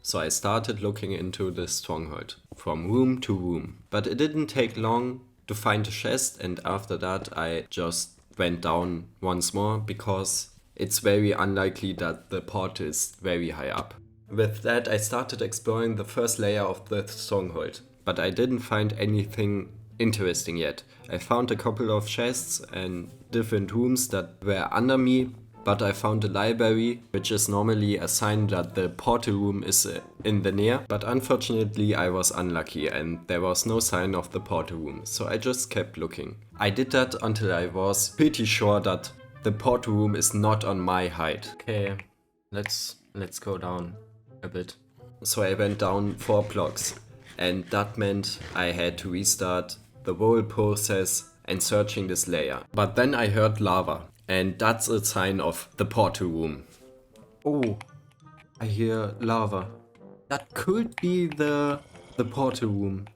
So I started looking into the stronghold from room to room. But it didn't take long to find a chest, and after that I just went down once more because it's very unlikely that the portal is very high up. With that I started exploring the first layer of the stronghold, but I didn't find anything interesting yet. I found a couple of chests and different rooms that were under me, but I found a library, which is normally a sign that the portal room is in the near, but unfortunately I was unlucky and there was no sign of the portal room, so I just kept looking. I did that until I was pretty sure that the portal room is not on my height. Okay, let's go down a bit. So I went down 4 blocks, and that meant I had to restart the whole process and searching this layer. But then I heard lava, and that's a sign of the portal room. Oh, I hear lava. That could be the portal room.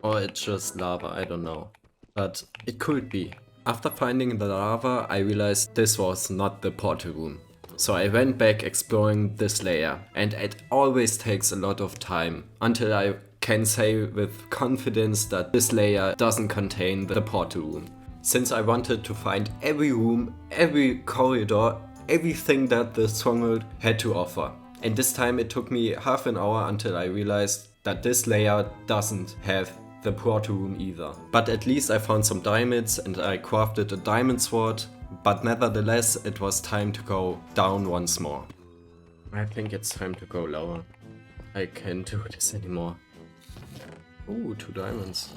Or it's just lava, I don't know. But it could be. After finding the lava, I realized this was not the portal room. So I went back exploring this layer, and it always takes a lot of time until I can say with confidence that this layer doesn't contain the portal room. Since I wanted to find every room, every corridor, everything that the stronghold had to offer. And this time it took me half an hour until I realized that this layer doesn't have the portal room either. But at least I found some diamonds and I crafted a diamond sword, but nevertheless it was time to go down once more. I think it's time to go lower. I can't do this anymore. Ooh, 2 diamonds.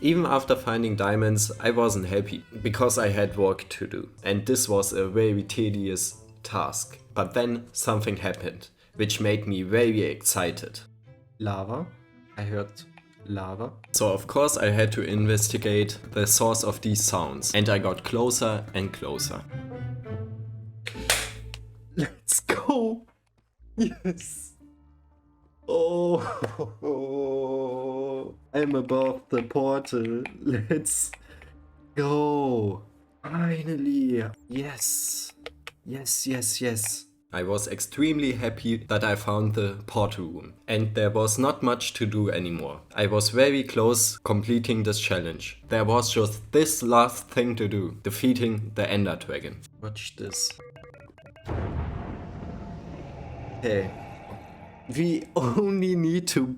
Even after finding diamonds, I wasn't happy, because I had work to do. And this was a very tedious task. But then something happened, which made me very excited. Lava? I heard lava. So of course I had to investigate the source of these sounds. And I got closer and closer. Let's go! Yes! Oh, I'm above the portal. Let's go. Finally. Yes. Yes, yes, yes. I was extremely happy that I found the portal room. And there was not much to do anymore. I was very close completing this challenge. There was just this last thing to do. Defeating the Ender Dragon. Watch this. Okay. We only need to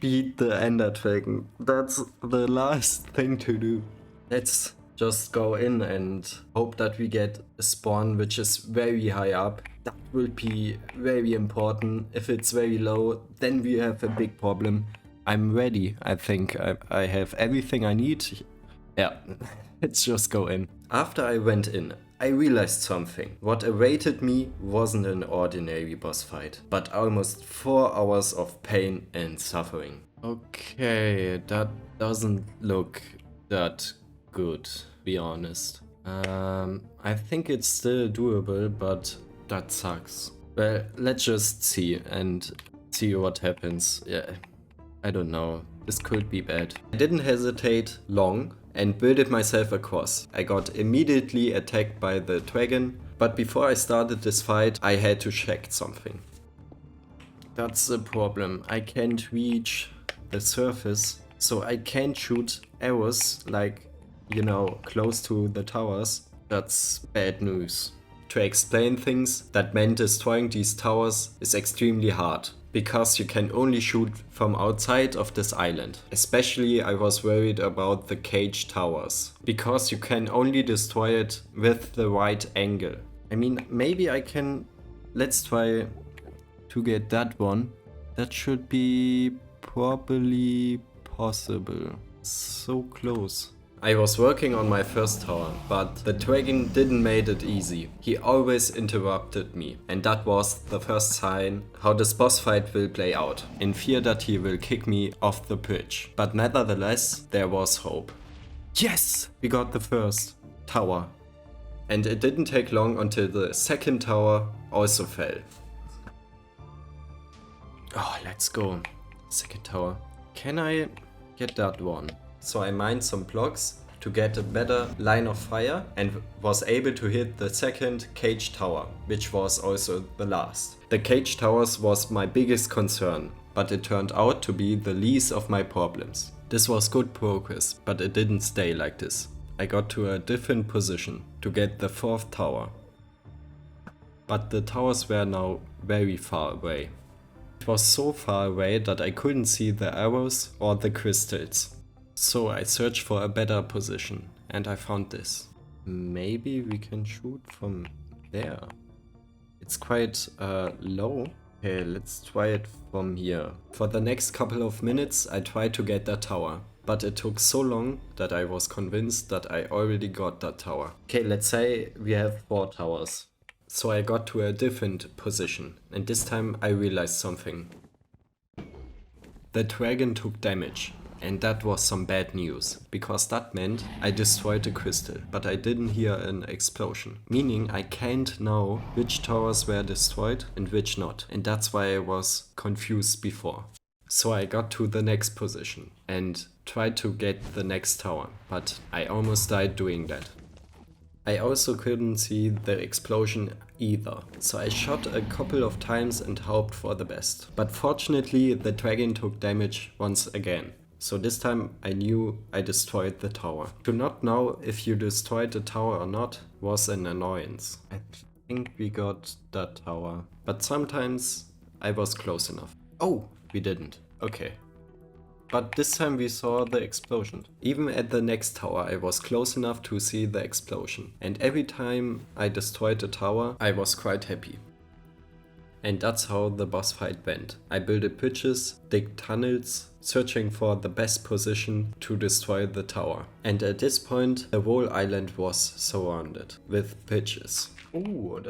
beat the Ender Dragon. That's the last thing to do. Let's just go in and hope that we get a spawn which is very high up. That will be very important. If it's very low, then we have a big problem. I'm ready. I think I have everything I need. Yeah, let's just go in. After I went in, I realized something. What awaited me wasn't an ordinary boss fight, but almost 4 hours of pain and suffering. Okay, that doesn't look that good, to be honest. I think it's still doable, but that sucks. Well, let's just see what happens. Yeah, I don't know. This could be bad. I didn't hesitate long and builded myself across. I got immediately attacked by the dragon, but before I started this fight, I had to check something. That's the problem. I can't reach the surface, so I can't shoot arrows like, you know, close to the towers. That's bad news. To explain things, that meant destroying these towers is extremely hard, because you can only shoot from outside of this island. Especially I was worried about the cage towers, because you can only destroy it with the right angle. I mean, maybe I can... Let's try to get that one. That should be probably possible. So close. I was working on my first tower, but the dragon didn't make it easy. He always interrupted me, and that was the first sign how this boss fight will play out, in fear that he will kick me off the bridge. But nevertheless, there was hope. Yes! We got the first tower. And it didn't take long until the second tower also fell. Oh, let's go. Second tower. Can I get that one? So I mined some blocks to get a better line of fire and was able to hit the second cage tower, which was also the last. The cage towers was my biggest concern, but it turned out to be the least of my problems. This was good progress, but it didn't stay like this. I got to a different position to get the fourth tower. But the towers were now very far away. It was so far away that I couldn't see the arrows or the crystals. So I searched for a better position and I found this. Maybe we can shoot from there. It's quite low. Okay, let's try it from here. For the next couple of minutes I tried to get that tower, but it took so long that I was convinced that I already got that tower. Okay, let's say we have 4 towers. So I got to a different position and this time I realized something. The dragon took damage. And that was some bad news, because that meant I destroyed a crystal, but I didn't hear an explosion. Meaning I can't know which towers were destroyed and which not. And that's why I was confused before. So I got to the next position and tried to get the next tower, but I almost died doing that. I also couldn't see the explosion either, so I shot a couple of times and hoped for the best. But fortunately the dragon took damage once again. So this time I knew I destroyed the tower. To not know if you destroyed the tower or not was an annoyance. I think we got that tower, but sometimes I was close enough. Oh, we didn't. Okay. But this time we saw the explosion. Even at the next tower I was close enough to see the explosion. And every time I destroyed the tower I was quite happy. And that's how the boss fight went. I built bridges, dig tunnels, searching for the best position to destroy the tower. And at this point the whole island was surrounded with bridges. Ooh,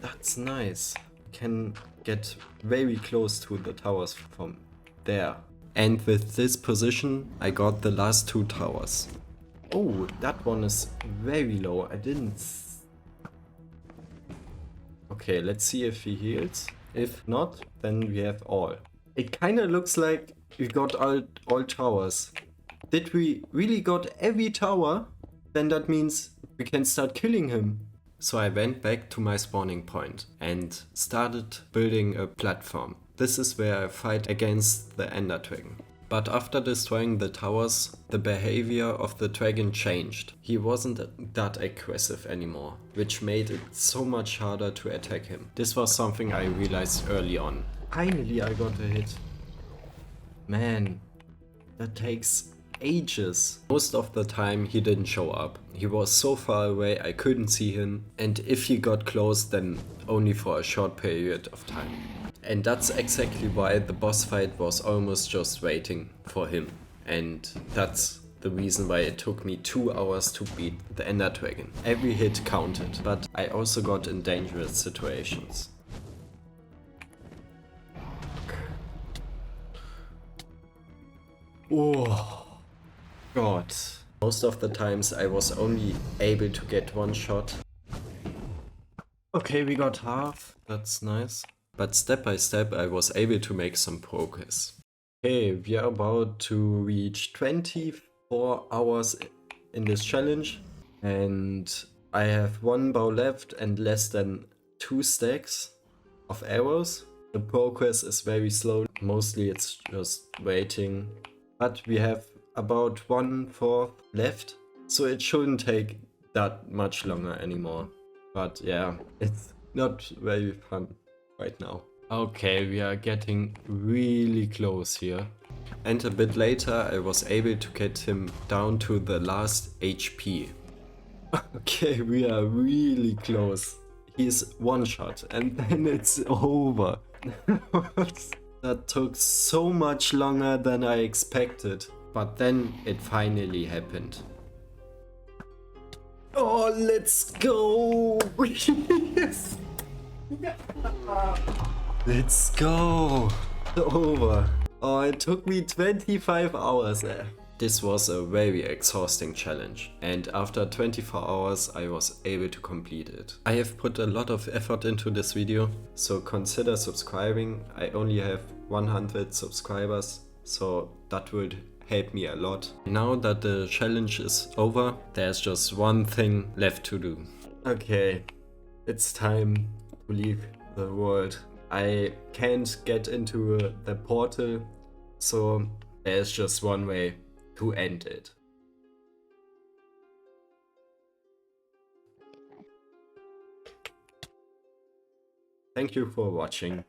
that's nice. Can get very close to the towers from there. And with this position I got the last 2 towers. Oh, that one is very low. I didn't... Okay, let's see if he heals. If not, then we have all. It kinda looks like we got all towers. Did we really got every tower? Then that means we can start killing him. So I went back to my spawning point and started building a platform. This is where I fight against the Ender Dragon. But after destroying the towers, the behavior of the dragon changed. He wasn't that aggressive anymore, which made it so much harder to attack him. This was something I realized early on. Finally I got a hit. Man, that takes ages. Most of the time he didn't show up. He was so far away I couldn't see him, and if he got close then only for a short period of time. And that's exactly why the boss fight was almost just waiting for him. And that's the reason why it took me 2 hours to beat the Ender Dragon. Every hit counted, but I also got in dangerous situations. Oh God. Most of the times I was only able to get 1 shot. Okay, we got half. That's nice. But step by step I was able to make some progress. Okay, we are about to reach 24 hours in this challenge. And I have 1 bow left and less than 2 stacks of arrows. The progress is very slow. Mostly it's just waiting. But we have about 1/4 left. So it shouldn't take that much longer anymore. But yeah, it's not very fun right now. Okay, we are getting really close here. And a bit later I was able to get him down to the last HP. Okay, we are really close. He's 1 shot and then it's over. That took so much longer than I expected. But then it finally happened. Oh, let's go! Yes! Let's go! Over. Oh, it took me 25 hours. This was a very exhausting challenge, and after 24 hours I was able to complete it. I have put a lot of effort into this video, so consider subscribing. I only have 100 subscribers, so that would help me a lot. Now that the challenge is over, there's just one thing left to do. Okay, it's time to leave the world. I can't get into the portal, so there's just one way to end it. Thank you for watching.